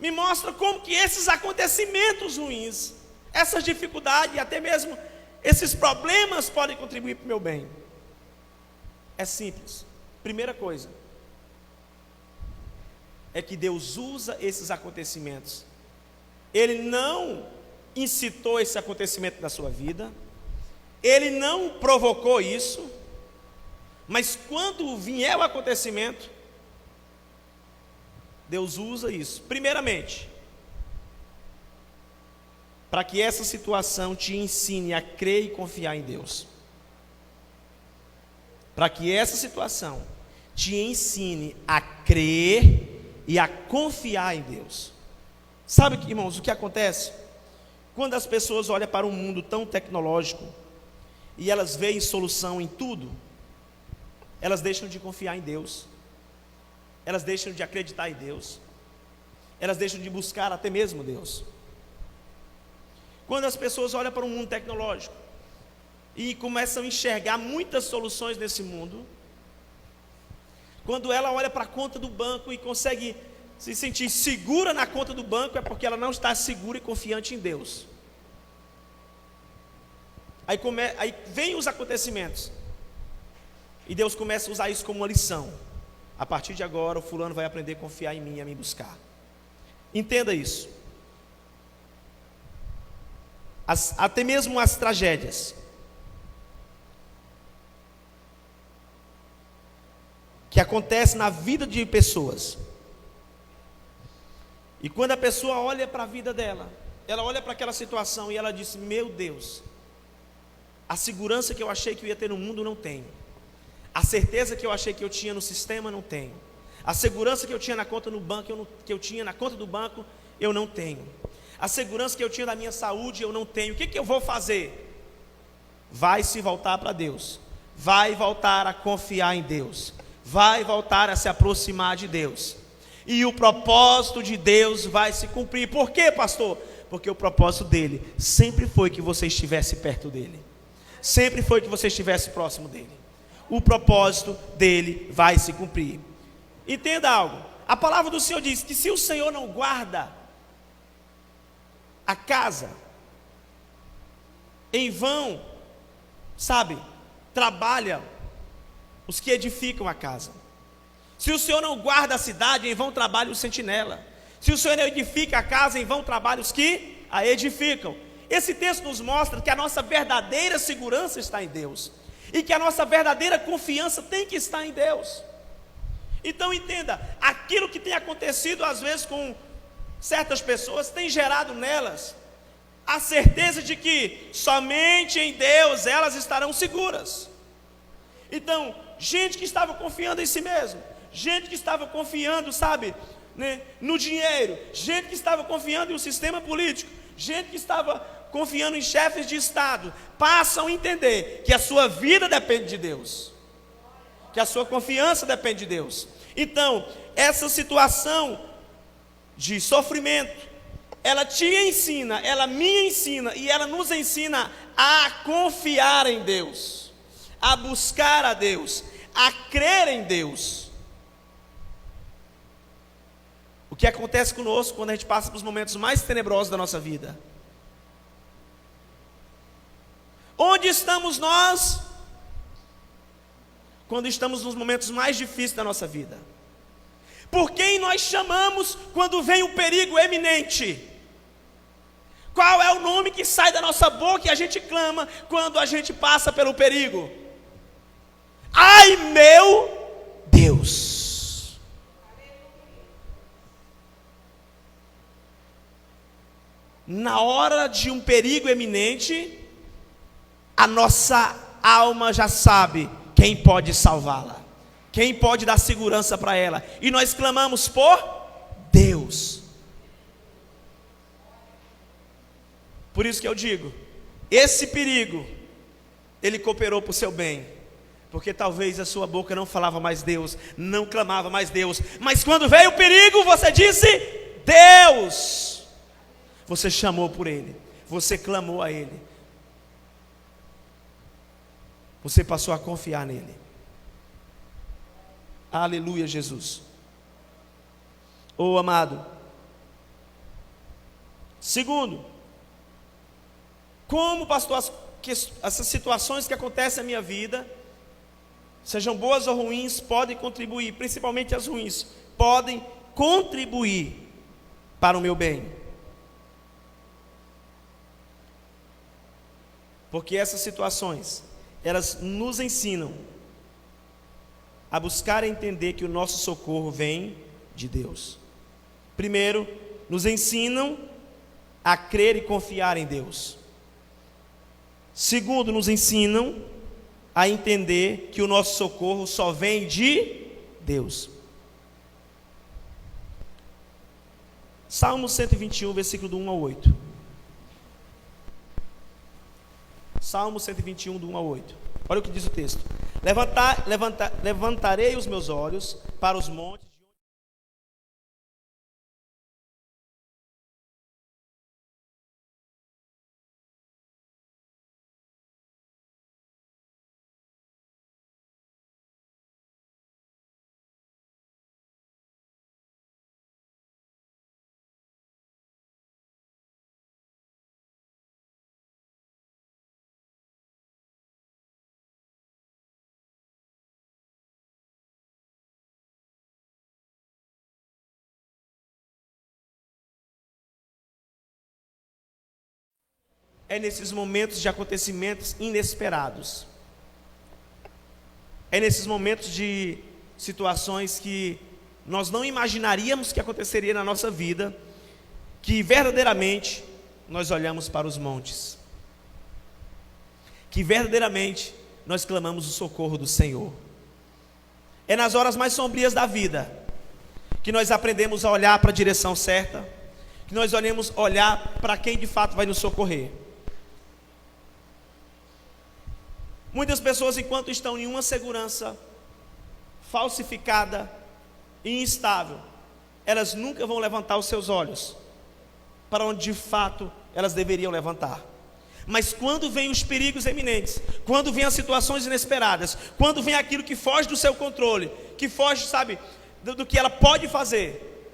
Me mostra como que esses acontecimentos ruins, essas dificuldades e até mesmo esses problemas podem contribuir para o meu bem. É simples. Primeira coisa é que Deus usa esses acontecimentos. Ele não incitou esse acontecimento na sua vida. Ele não provocou isso. Mas quando vier o acontecimento, Deus usa isso, primeiramente, para que essa situação te ensine a crer e confiar em Deus. Para que essa situação te ensine a crer e a confiar em Deus. Sabe, irmãos, o que acontece? Quando as pessoas olham para um mundo tão tecnológico e elas veem solução em tudo, elas deixam de confiar em Deus, elas deixam de acreditar em Deus, elas deixam de buscar até mesmo Deus. Quando as pessoas olham para um mundo tecnológico e começam a enxergar muitas soluções nesse mundo, quando ela olha para a conta do banco e consegue se sentir segura na conta do banco, é porque ela não está segura e confiante em Deus. Aí vem os acontecimentos e Deus começa a usar isso como uma lição. A partir de agora o fulano vai aprender a confiar em mim e a me buscar. Entenda isso. Até mesmo as tragédias que acontecem na vida de pessoas, e quando a pessoa olha para a vida dela, ela olha para aquela situação e ela diz: meu Deus, a segurança que eu achei que eu ia ter no mundo não tenho, a certeza que eu achei que eu tinha no sistema não tenho, a segurança que eu tinha na conta no banco, que eu tinha na conta do banco, eu não tenho, a segurança que eu tinha da minha saúde eu não tenho. O que eu vou fazer? Vai se voltar para Deus, vai voltar a confiar em Deus, vai voltar a se aproximar de Deus, e o propósito de Deus vai se cumprir. Por quê, pastor? Porque o propósito dele sempre foi que você estivesse perto dele, sempre foi que você estivesse próximo dele. O propósito dele vai se cumprir. Entenda algo, a palavra do Senhor diz que se o Senhor não guarda a casa, em vão, trabalham os que edificam a casa. Se o Senhor não guarda a cidade, em vão trabalha o sentinela. Se o Senhor não edifica a casa, em vão trabalham os que a edificam. Esse texto nos mostra que a nossa verdadeira segurança está em Deus, e que a nossa verdadeira confiança tem que estar em Deus. Então entenda, aquilo que tem acontecido às vezes com certas pessoas tem gerado nelas a certeza de que somente em Deus elas estarão seguras. Então, gente que estava confiando em si mesmo, gente que estava confiando, no dinheiro, gente que estava confiando em um sistema político, gente que estava confiando em chefes de Estado, passam a entender que a sua vida depende de Deus, que a sua confiança depende de Deus. Então, essa situação de sofrimento, ela te ensina, ela me ensina e ela nos ensina a confiar em Deus, a buscar a Deus, a crer em Deus. O que acontece conosco quando a gente passa pelos momentos mais tenebrosos da nossa vida? Onde estamos nós quando estamos nos momentos mais difíceis da nossa vida? Por quem nós chamamos quando vem um perigo eminente? Qual é o nome que sai da nossa boca e a gente clama quando a gente passa pelo perigo? Ai, meu Deus! Na hora de um perigo eminente, a nossa alma já sabe quem pode salvá-la, quem pode dar segurança para ela, e nós clamamos por Deus. Por isso que eu digo, esse perigo, ele cooperou para o seu bem, porque talvez a sua boca não falava mais Deus, não clamava mais Deus, mas quando veio o perigo, você disse Deus, você chamou por Ele, você clamou a Ele, você passou a confiar nele. Aleluia, Jesus. Oh, amado. Segundo, como, pastor, essas situações que acontecem na minha vida, sejam boas ou ruins, podem contribuir, principalmente as ruins, podem contribuir para o meu bem. Porque essas situações, elas nos ensinam a buscar e entender que o nosso socorro vem de Deus. Primeiro, nos ensinam a crer e confiar em Deus. Segundo, nos ensinam a entender que o nosso socorro só vem de Deus. Salmo 121, versículo do 1 ao 8. Salmo 121, do 1 ao 8. Olha o que diz o texto. Levantarei os meus olhos para os montes. É nesses momentos de acontecimentos inesperados. É nesses momentos de situações que nós não imaginaríamos que aconteceria na nossa vida, que verdadeiramente nós olhamos para os montes. Que verdadeiramente nós clamamos o socorro do Senhor. É nas horas mais sombrias da vida que nós aprendemos a olhar para a direção certa, que nós olhar para quem de fato vai nos socorrer. Muitas pessoas, enquanto estão em uma segurança falsificada e instável, elas nunca vão levantar os seus olhos para onde de fato elas deveriam levantar. Mas quando vem os perigos eminentes, quando vem as situações inesperadas, quando vem aquilo que foge do seu controle, que foge, do que ela pode fazer,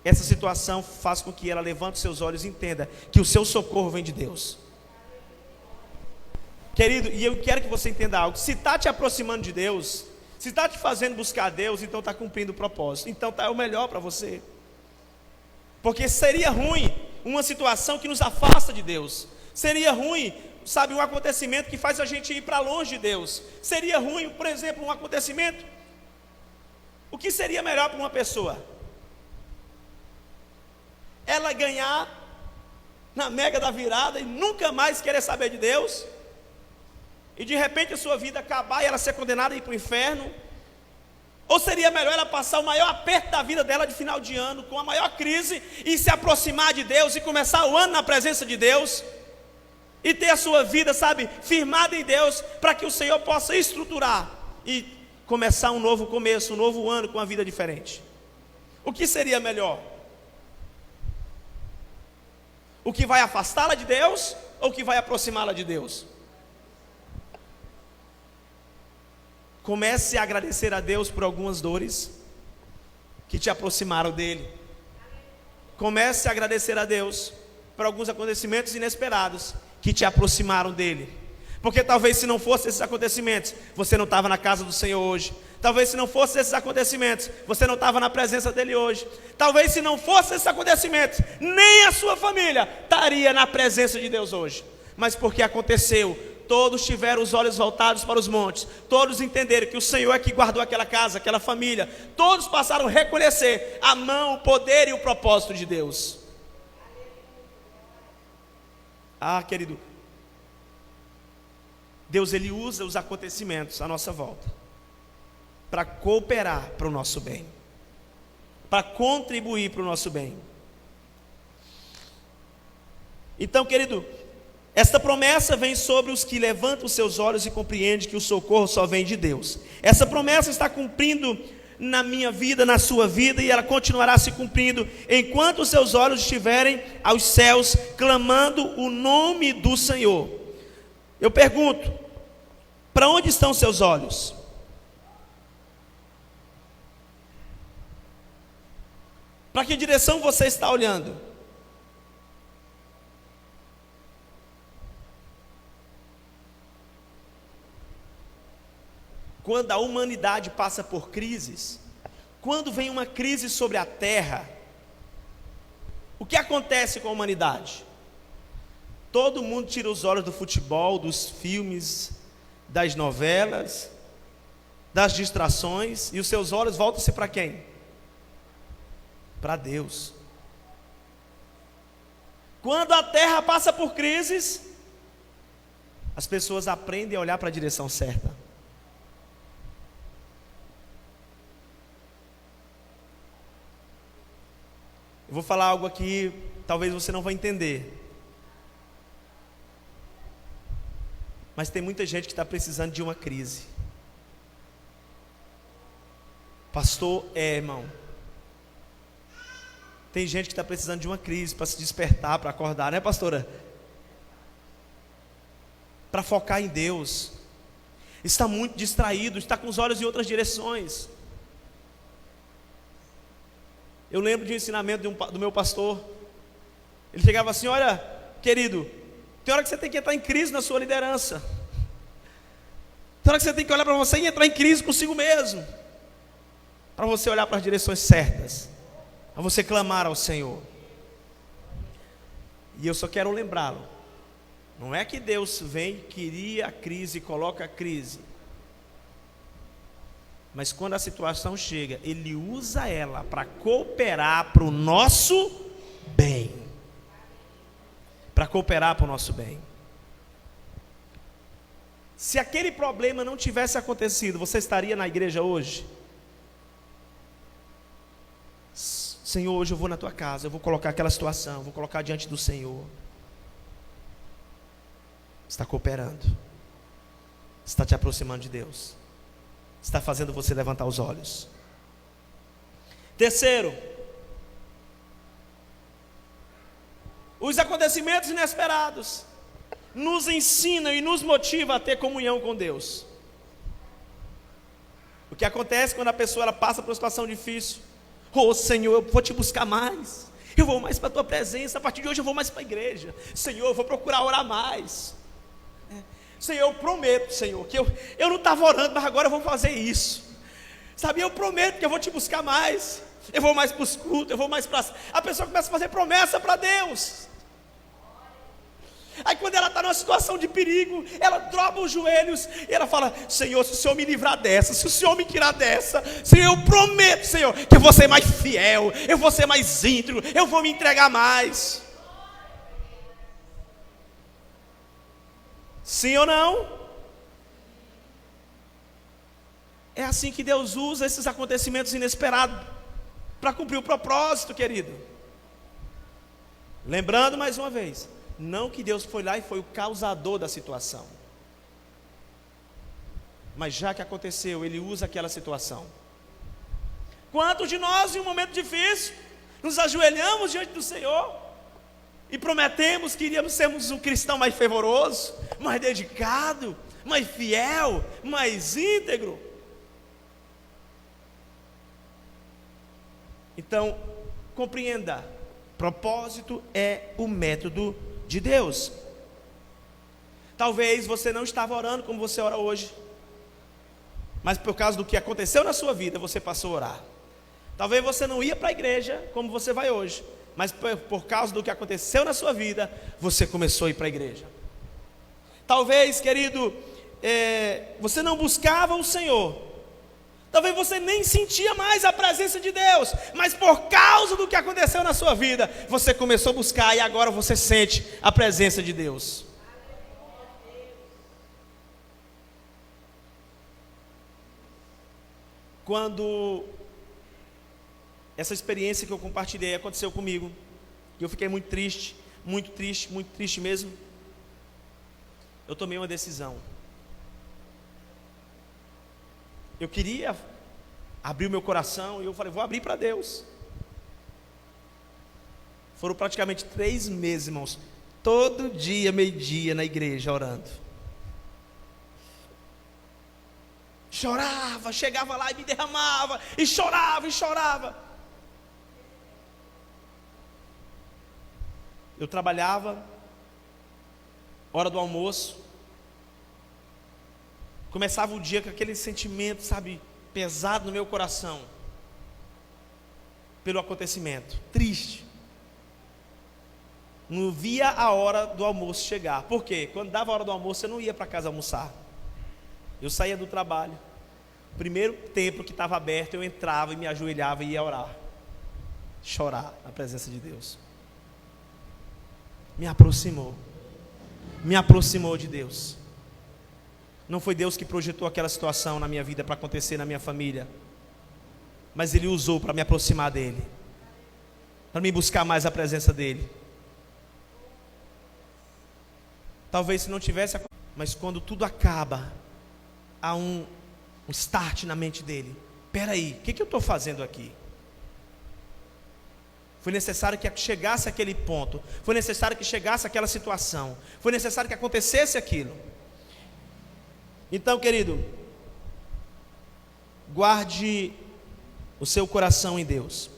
essa situação faz com que ela levante os seus olhos e entenda que o seu socorro vem de Deus. Querido, e eu quero que você entenda algo. Se está te aproximando de Deus, se está te fazendo buscar Deus, então está cumprindo o propósito. Então é o melhor para você. Porque seria ruim uma situação que nos afasta de Deus. Seria ruim, um acontecimento que faz a gente ir para longe de Deus. Seria ruim, por exemplo, um acontecimento. O que seria melhor para uma pessoa? Ela ganhar na mega da virada e nunca mais querer saber de Deus? E de repente a sua vida acabar e ela ser condenada a ir para o inferno? Ou seria melhor ela passar o maior aperto da vida dela de final de ano, com a maior crise, e se aproximar de Deus e começar o ano na presença de Deus, e ter a sua vida, firmada em Deus, para que o Senhor possa estruturar e começar um novo começo, um novo ano com uma vida diferente? O que seria melhor? O que vai afastá-la de Deus ou o que vai aproximá-la de Deus? Comece a agradecer a Deus por algumas dores que te aproximaram dele. Comece a agradecer a Deus por alguns acontecimentos inesperados que te aproximaram dele. Porque talvez se não fossem esses acontecimentos, você não estava na casa do Senhor hoje. Talvez se não fossem esses acontecimentos, você não estava na presença dele hoje. Talvez se não fossem esses acontecimentos, nem a sua família estaria na presença de Deus hoje. Mas porque aconteceu, todos tiveram os olhos voltados para os montes. Todos entenderam que o Senhor é que guardou aquela casa, aquela família. Todos passaram a reconhecer a mão, o poder e o propósito de Deus. Querido, Deus, Ele usa os acontecimentos à nossa volta para cooperar para o nosso bem, para contribuir para o nosso bem. Então, querido, esta promessa vem sobre os que levantam os seus olhos e compreendem que o socorro só vem de Deus. Essa promessa está cumprindo na minha vida, na sua vida, e ela continuará se cumprindo enquanto os seus olhos estiverem aos céus, clamando o nome do Senhor. Eu pergunto, para onde estão seus olhos? Para que direção você está olhando? Quando a humanidade passa por crises, quando vem uma crise sobre a terra, o que acontece com a humanidade? Todo mundo tira os olhos do futebol, dos filmes, das novelas, das distrações, e os seus olhos voltam-se para quem? Para Deus. Quando a terra passa por crises, as pessoas aprendem a olhar para a direção certa. vou falar algo aqui, talvez você não vai entender. Mas tem muita gente que está precisando de uma crise. Pastor, irmão. Tem gente que está precisando de uma crise para se despertar, para acordar, né, pastora? Para focar em Deus. Está muito distraído, está com os olhos em outras direções. Eu lembro de um ensinamento do meu pastor. Ele chegava assim: olha, querido, tem hora que você tem que entrar em crise na sua liderança. Tem hora que você tem que olhar para você e entrar em crise consigo mesmo, para você olhar para as direções certas, para você clamar ao Senhor. E eu só quero lembrá-lo, não é que Deus vem, cria a crise e coloca a crise, mas quando a situação chega, Ele usa ela para cooperar para o nosso bem. Para cooperar para o nosso bem. Se aquele problema não tivesse acontecido, você estaria na igreja hoje? Senhor, hoje eu vou na tua casa, eu vou colocar aquela situação, vou colocar diante do Senhor. Está cooperando, está te aproximando de Deus, está fazendo você levantar os olhos. Terceiro, os acontecimentos inesperados nos ensinam e nos motivam a ter comunhão com Deus. O que acontece quando a pessoa ela passa por uma situação difícil? Oh Senhor, eu vou te buscar mais, eu vou mais para a tua presença, a partir de hoje eu vou mais para a igreja. Senhor, eu vou procurar orar mais. Senhor, eu prometo, Senhor, que eu não estava orando, mas agora eu vou fazer isso. Sabe, eu prometo que eu vou te buscar mais, eu vou mais para os cultos, eu vou mais para... A pessoa começa a fazer promessa para Deus. Aí quando ela está numa situação de perigo, ela dobra os joelhos e ela fala: Senhor, se o Senhor me livrar dessa, se o Senhor me tirar dessa, Senhor, eu prometo, Senhor, que eu vou ser mais fiel, eu vou ser mais íntegro, eu vou me entregar mais. Sim ou não? É assim que Deus usa esses acontecimentos inesperados para cumprir o propósito, querido. Lembrando mais uma vez, não que Deus foi lá e foi o causador da situação, mas já que aconteceu, Ele usa aquela situação. Quantos de nós em um momento difícil nos ajoelhamos diante do Senhor e prometemos que iríamos sermos um cristão mais fervoroso, mais dedicado, mais fiel, mais íntegro? Então, compreenda, propósito é o método de Deus. Talvez você não estava orando como você ora hoje, mas por causa do que aconteceu na sua vida, você passou a orar. Talvez você não ia para a igreja como você vai hoje, mas por causa do que aconteceu na sua vida, você começou a ir para a igreja. Talvez, querido, você não buscava o Senhor, talvez você nem sentia mais a presença de Deus, mas por causa do que aconteceu na sua vida, você começou a buscar e agora você sente a presença de Deus. Quando essa experiência que eu compartilhei aconteceu comigo, e eu fiquei muito triste, muito triste, muito triste mesmo, eu tomei uma decisão. Eu queria abrir o meu coração e eu falei: vou abrir para Deus. Foram praticamente 3 meses, irmãos, todo dia, meio-dia, na igreja, orando. Chorava, chegava lá e me derramava, e chorava, e chorava. Eu trabalhava, hora do almoço, começava o dia com aquele sentimento, sabe, pesado no meu coração, pelo acontecimento, triste. Não via a hora do almoço chegar. Por quê? Quando dava a hora do almoço, eu não ia para casa almoçar. Eu saía do trabalho, primeiro templo que estava aberto, eu entrava e me ajoelhava e ia orar, chorar na presença de Deus. Me aproximou de Deus. Não foi Deus que projetou aquela situação na minha vida para acontecer na minha família, mas Ele usou para me aproximar dEle. para me buscar mais a presença dele. Talvez se não tivesse, mas quando tudo acaba, há um start na mente dele. Espera aí, o que eu estou fazendo aqui? Foi necessário que chegasse aquele ponto, foi necessário que chegasse aquela situação, foi necessário que acontecesse aquilo. Então, querido, guarde o seu coração em Deus.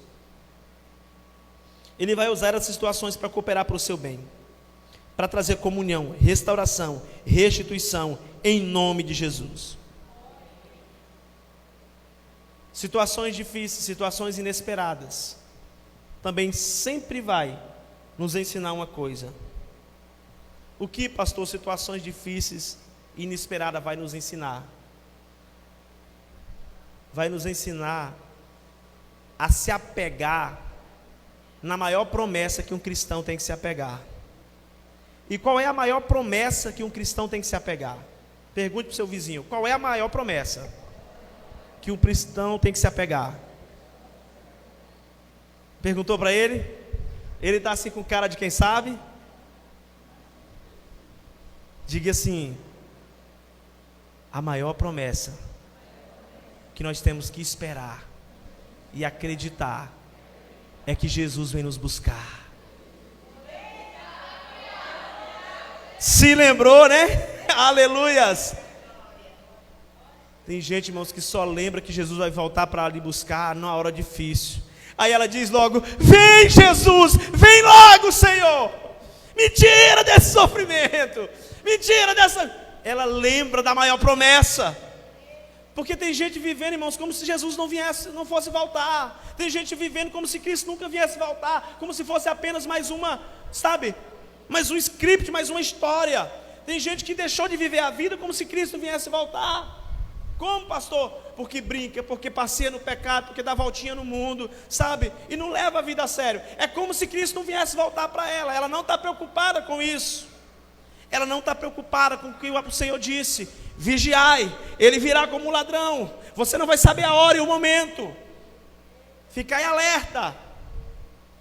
Ele vai usar essas situações para cooperar para o seu bem, para trazer comunhão, restauração, restituição, em nome de Jesus. Situações difíceis, situações inesperadas, também sempre vai nos ensinar uma coisa. O que, pastor, situações difíceis e inesperadas vai nos ensinar? Vai nos ensinar a se apegar na maior promessa que um cristão tem que se apegar. E qual é a maior promessa que um cristão tem que se apegar? Pergunte para o seu vizinho, qual é a maior promessa que um cristão tem que se apegar? Perguntou para ele? Ele está assim com cara de quem sabe? Diga assim: a maior promessa que nós temos que esperar e acreditar é que Jesus vem nos buscar. Se lembrou, né? Aleluias! Tem gente, irmãos, que só lembra que Jesus vai voltar para lhe buscar numa hora difícil. Aí ela diz logo: vem Jesus, vem logo, Senhor, me tira desse sofrimento, me tira dessa... Ela lembra da maior promessa. Porque tem gente vivendo, irmãos, como se Jesus não fosse voltar. Tem gente vivendo como se Cristo nunca viesse voltar, como se fosse apenas mais uma, sabe, mais um script, mais uma história. Tem gente que deixou de viver a vida como se Cristo viesse voltar. Como, pastor? Porque brinca, porque passeia no pecado, porque dá voltinha no mundo, sabe? E não leva a vida a sério. É como se Cristo não viesse voltar para ela. Ela não está preocupada com isso. Ela não está preocupada com o que o Senhor disse: vigiai, ele virá como um ladrão. Você não vai saber a hora e o momento. Ficai alerta.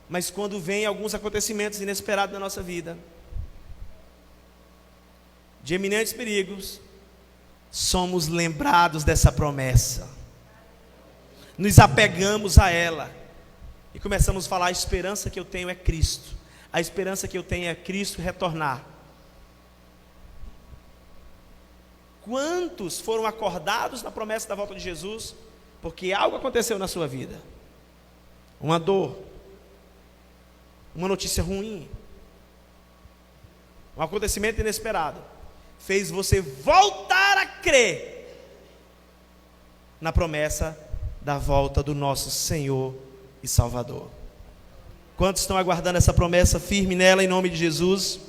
Mas quando vem alguns acontecimentos inesperados na nossa vida, de eminentes perigos, somos lembrados dessa promessa, nos apegamos a ela e começamos a falar: a esperança que eu tenho é Cristo, a esperança que eu tenho é Cristo retornar. Quantos foram acordados na promessa da volta de Jesus porque algo aconteceu na sua vida? Uma dor, uma notícia ruim, um acontecimento inesperado fez você voltar a crer na promessa da volta do nosso Senhor e Salvador. Quantos estão aguardando essa promessa firme nela, em nome de Jesus?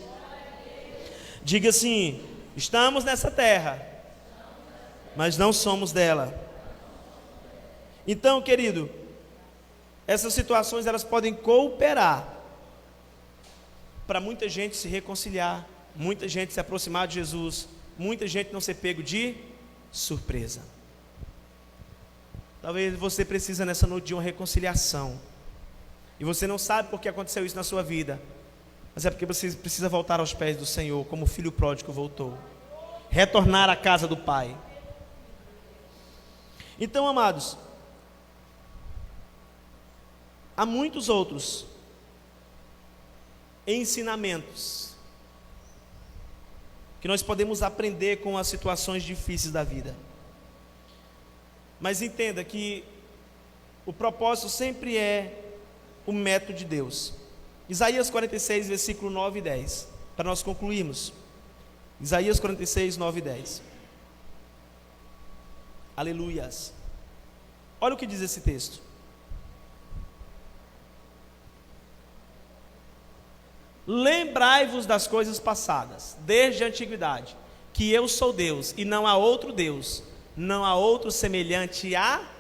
Diga assim: estamos nessa terra, mas não somos dela. Então, querido, essas situações elas podem cooperar para muita gente se reconciliar, muita gente se aproximar de Jesus, muita gente não ser pego de surpresa. Talvez você precise nessa noite de uma reconciliação, e você não sabe por que aconteceu isso na sua vida, mas é porque você precisa voltar aos pés do Senhor, como o filho pródigo voltou, retornar à casa do Pai. Então, amados, há muitos outros ensinamentos que nós podemos aprender com as situações difíceis da vida. Mas entenda que o propósito sempre é o método de Deus. Isaías 46, versículo 9 e 10, para nós concluirmos. Isaías 46, 9 e 10. Aleluias. Olha o que diz esse texto. Lembrai-vos das coisas passadas, desde a antiguidade, que eu sou Deus, e não há outro Deus, não há outro semelhante a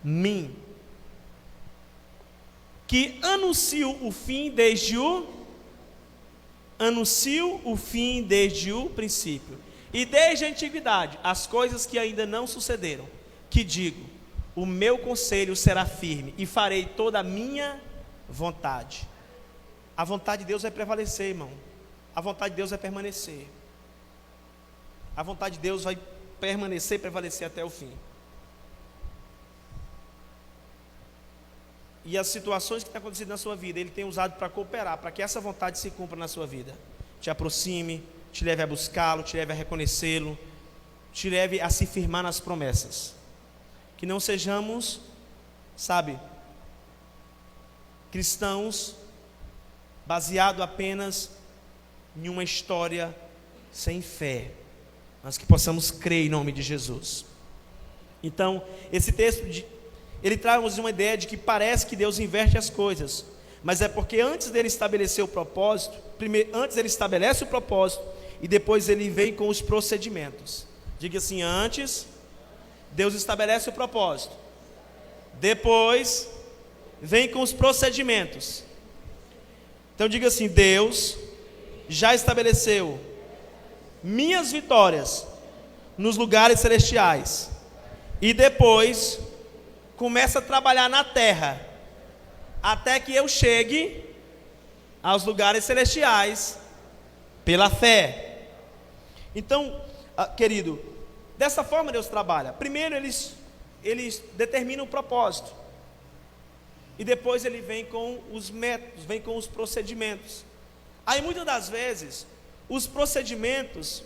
mim, que anuncio o fim desde o princípio, e desde a antiguidade, as coisas que ainda não sucederam, que digo: o meu conselho será firme, e farei toda a minha vontade. A vontade de Deus vai prevalecer, irmão. A vontade de Deus vai permanecer. A vontade de Deus vai permanecer e prevalecer até o fim. E as situações que têm acontecido na sua vida, Ele tem usado para cooperar, para que essa vontade se cumpra na sua vida. Te aproxime, te leve a buscá-lo, te leve a reconhecê-lo, te leve a se firmar nas promessas. Que não sejamos, sabe, cristãos baseados apenas em uma história sem fé, mas que possamos crer em nome de Jesus. Então, esse texto ele traz uma ideia de que parece que Deus inverte as coisas, mas é porque antes dele estabelecer o propósito, antes ele estabelece o propósito e depois ele vem com os procedimentos. Diga assim: antes Deus estabelece o propósito, depois vem com os procedimentos. Então diga assim: Deus já estabeleceu minhas vitórias nos lugares celestiais e depois começa a trabalhar na terra até que eu chegue aos lugares celestiais pela fé. Então, querido, dessa forma Deus trabalha. Primeiro eles determinam o propósito e depois Ele vem com os métodos, vem com os procedimentos. Aí muitas das vezes os procedimentos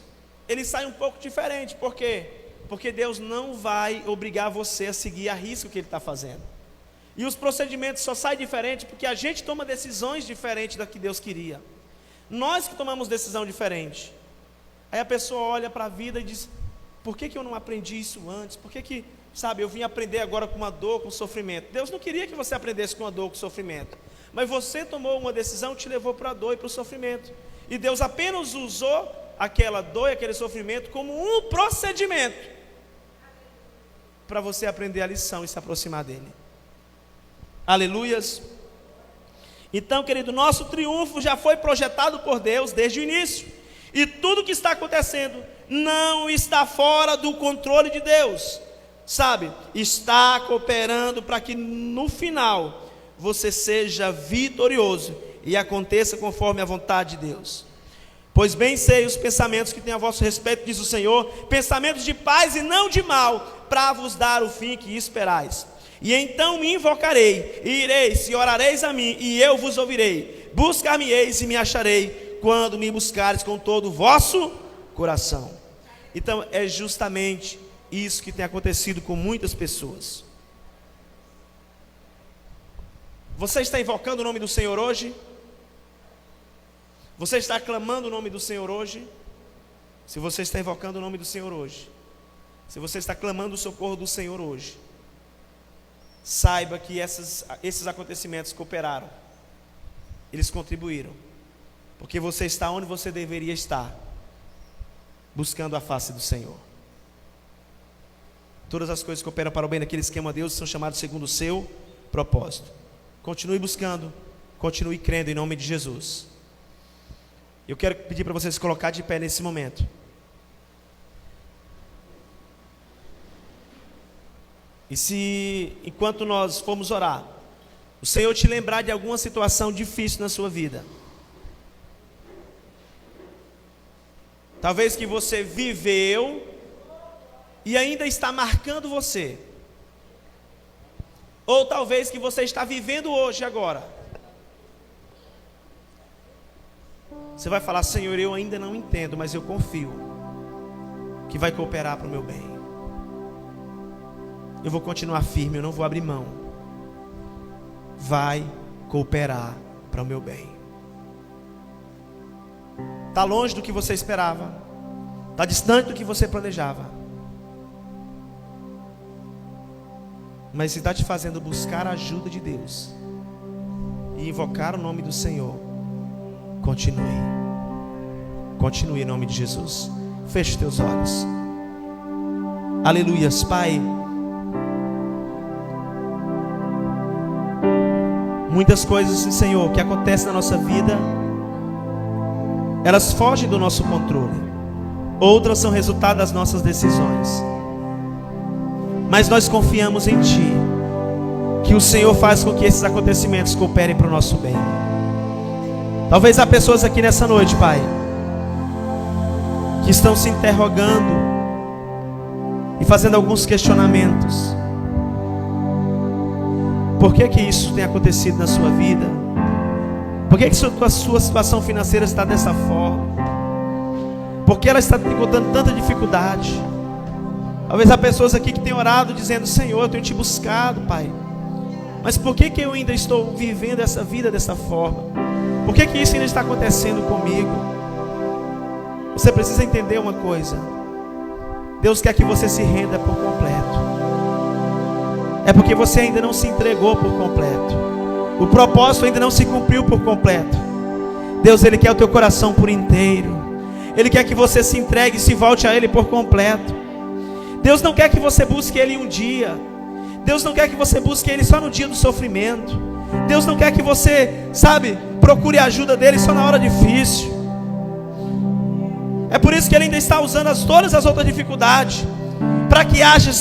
eles saem um pouco diferente. Por quê? Porque Deus não vai obrigar você a seguir a risco o que Ele está fazendo. E os procedimentos só saem diferente porque a gente toma decisões diferentes da que Deus queria. Nós que tomamos decisão diferente. Aí a pessoa olha para a vida e diz: por que eu não aprendi isso antes? Por que, sabe, eu vim aprender agora com uma dor, com sofrimento? Deus não queria que você aprendesse com uma dor, com sofrimento. Mas você tomou uma decisão que te levou para a dor e para o sofrimento. E Deus apenas usou aquela dor e aquele sofrimento como um procedimento para você aprender a lição e se aproximar dele. Aleluias. Então, querido, nosso triunfo já foi projetado por Deus desde o início. E tudo que está acontecendo não está fora do controle de Deus. Sabe, está cooperando para que no final você seja vitorioso e aconteça conforme a vontade de Deus. Pois bem sei os pensamentos que tenho a vosso respeito, diz o Senhor, pensamentos de paz e não de mal, para vos dar o fim que esperais. E então me invocarei, e ireis, e orareis a mim, e eu vos ouvirei. Buscar-me-eis e me acharei, quando me buscares com todo o vosso coração. Então é justamente isso que tem acontecido com muitas pessoas. Você está invocando o nome do Senhor hoje? Você está clamando o nome do Senhor hoje? Se você está invocando o nome do Senhor hoje, se você está clamando o socorro do Senhor hoje, saiba que esses acontecimentos cooperaram, eles contribuíram, porque você está onde você deveria estar, buscando a face do Senhor. Todas as coisas cooperam para o bem daqueles que amam a Deus e são chamados segundo o seu propósito. Continue buscando, continue crendo em nome de Jesus. Eu quero pedir para você se colocar de pé nesse momento. E se, enquanto nós formos orar, o Senhor te lembrar de alguma situação difícil na sua vida, talvez que você viveu e ainda está marcando você, ou talvez que você está vivendo hoje, agora, você vai falar: Senhor, eu ainda não entendo, mas eu confio que vai cooperar para o meu bem. Eu vou continuar firme, eu não vou abrir mão. Vai cooperar para o meu bem. Está longe do que você esperava, está distante do que você planejava, mas se está te fazendo buscar a ajuda de Deus e invocar o nome do Senhor, continue em nome de Jesus. Feche os teus olhos. Aleluias. Pai, muitas coisas, Senhor, que acontecem na nossa vida, elas fogem do nosso controle, outras são resultado das nossas decisões, mas nós confiamos em Ti, que o Senhor faz com que esses acontecimentos cooperem para o nosso bem. Talvez há pessoas aqui nessa noite, Pai, que estão se interrogando e fazendo alguns questionamentos. Por que que isso tem acontecido na sua vida? Por que que a sua situação financeira está dessa forma? Por que ela está encontrando tanta dificuldade? Talvez há pessoas aqui que têm orado dizendo: Senhor, eu tenho te buscado, Pai, mas por que que eu ainda estou vivendo essa vida dessa forma? Por que que isso ainda está acontecendo comigo? Você precisa entender uma coisa: Deus quer que você se renda por completo. É porque você ainda não se entregou por completo. O propósito ainda não se cumpriu por completo. Deus, Ele quer o teu coração por inteiro. Ele quer que você se entregue e se volte a Ele por completo. Deus não quer que você busque Ele um dia. Deus não quer que você busque Ele só no dia do sofrimento. Deus não quer que você, procure a ajuda dEle só na hora difícil. É por isso que Ele ainda está usando todas as outras dificuldades, para que haja,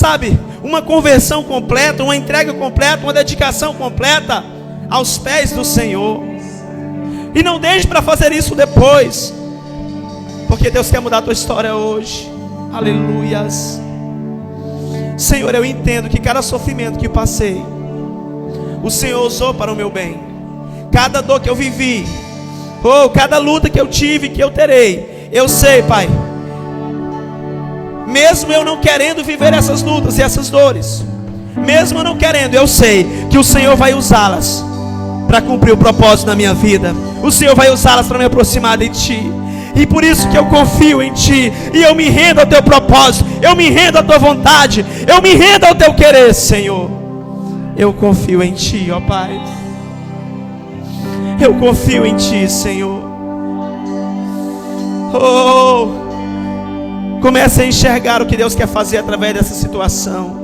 uma conversão completa, uma entrega completa, uma dedicação completa aos pés do Senhor. E não deixe para fazer isso depois, porque Deus quer mudar a tua história hoje. Aleluias. Senhor, eu entendo que cada sofrimento que passei, o Senhor usou para o meu bem. Cada dor que eu vivi, cada luta que eu tive, que eu terei, eu sei, Pai, mesmo eu não querendo viver essas lutas e essas dores, mesmo eu não querendo, eu sei que o Senhor vai usá-las para cumprir o propósito na minha vida. O Senhor vai usá-las para me aproximar de Ti. E por isso que eu confio em Ti, e eu me rendo ao Teu propósito, eu me rendo à Tua vontade, eu me rendo ao Teu querer, Senhor. Eu confio em Ti, ó Pai. Eu confio em Ti, Senhor. Comece a enxergar o que Deus quer fazer através dessa situação.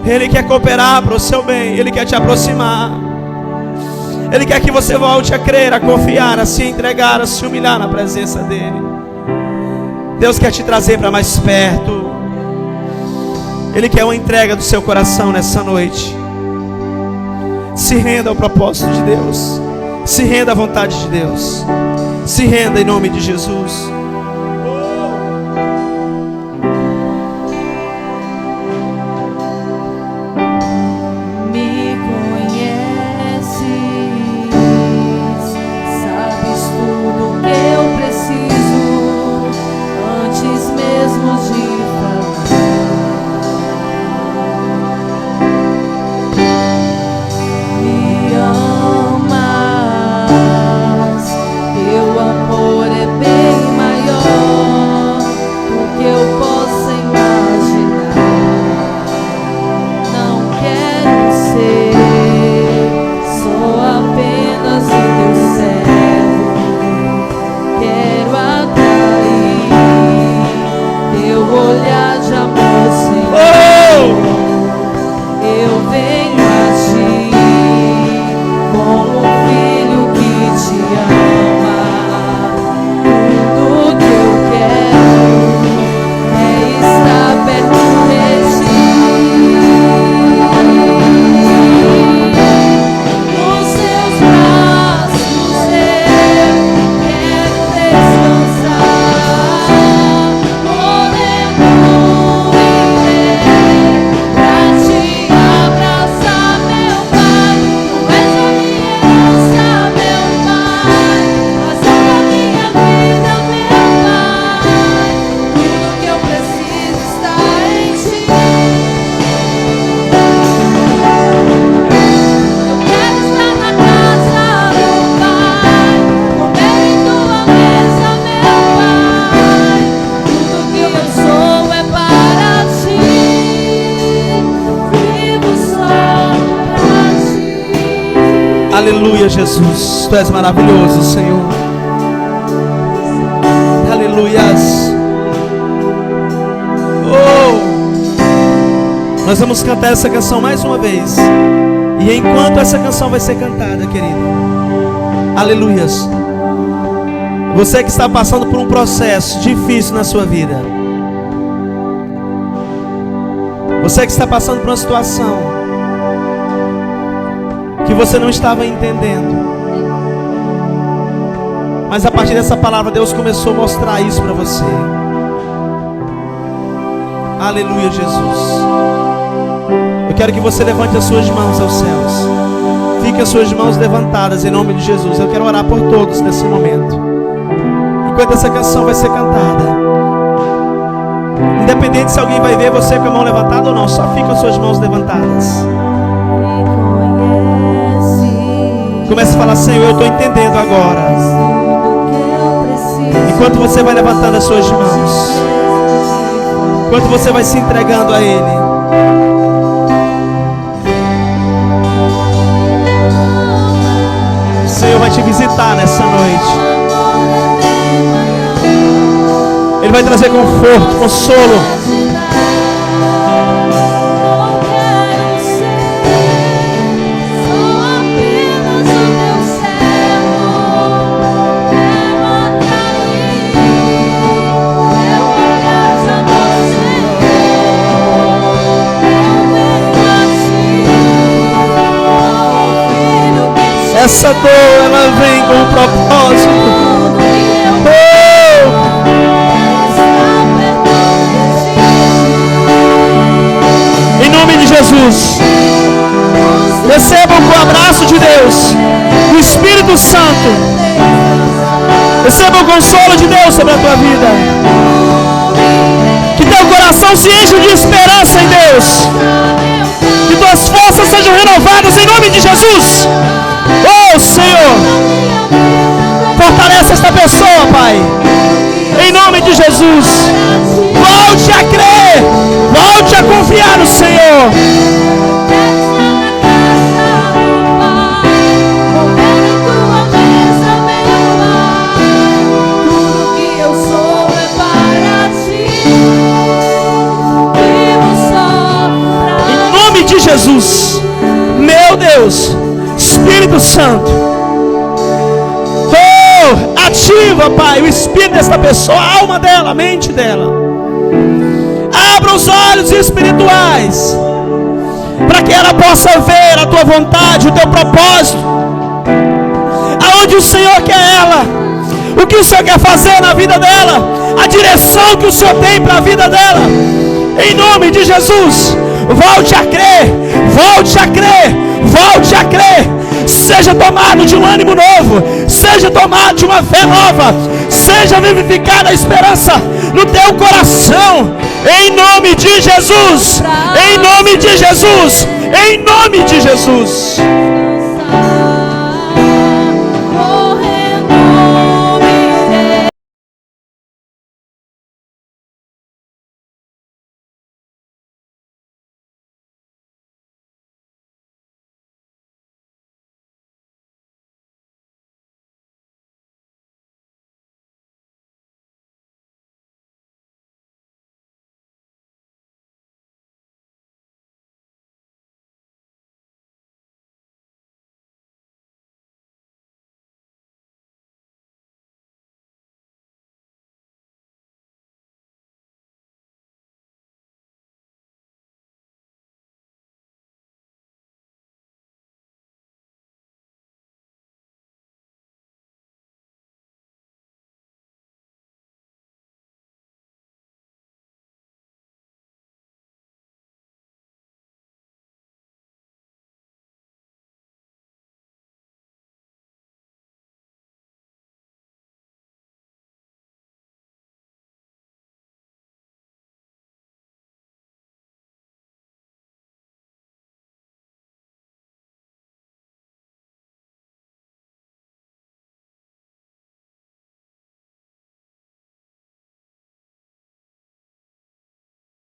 Ele quer cooperar para o seu bem. Ele quer te aproximar. Ele quer que você volte a crer, a confiar, a se entregar, a se humilhar na presença dEle. Deus quer te trazer para mais perto. Ele quer uma entrega do seu coração nessa noite. Se renda ao propósito de Deus. Se renda à vontade de Deus. Se renda em nome de Jesus. Aleluia, Jesus, Tu és maravilhoso, Senhor. Aleluias. Nós vamos cantar essa canção mais uma vez. E enquanto essa canção vai ser cantada, querido, aleluias, você que está passando por um processo difícil na sua vida, você que está passando por uma situação que você não estava entendendo. Mas a partir dessa palavra, Deus começou a mostrar isso para você. Aleluia, Jesus. Eu quero que você levante as suas mãos aos céus. Fique as suas mãos levantadas em nome de Jesus. Eu quero orar por todos nesse momento. Enquanto essa canção vai ser cantada, independente se alguém vai ver você com a mão levantada ou não, só fica as suas mãos levantadas. Comece a falar: Senhor, eu estou entendendo agora. Enquanto você vai levantando as suas mãos, enquanto você vai se entregando a Ele, o Senhor vai te visitar nessa noite. Ele vai trazer conforto, consolo. Essa dor, ela vem com um propósito. Em nome de Jesus, recebam com o abraço de Deus, do Espírito Santo. Recebam o consolo de Deus sobre a tua vida. Que teu coração se enche de esperança em Deus. Que tuas forças sejam renovadas em nome de Jesus. Oh, Senhor, fortalece esta pessoa, Pai, em nome de Jesus. Volte a crer, volte a confiar no Senhor. Em nome de Jesus, meu Deus, Espírito Santo, oh, ativa, Pai, o espírito desta pessoa, a alma dela, a mente dela. Abra os olhos espirituais para que ela possa ver a tua vontade, o teu propósito, aonde o Senhor quer ela, o que o Senhor quer fazer na vida dela, a direção que o Senhor tem para a vida dela. Em nome de Jesus, volte a crer, volte a crer, volte a crer. Seja tomado de um ânimo novo, seja tomado de uma fé nova, seja vivificada a esperança no teu coração, em nome de Jesus, em nome de Jesus, em nome de Jesus.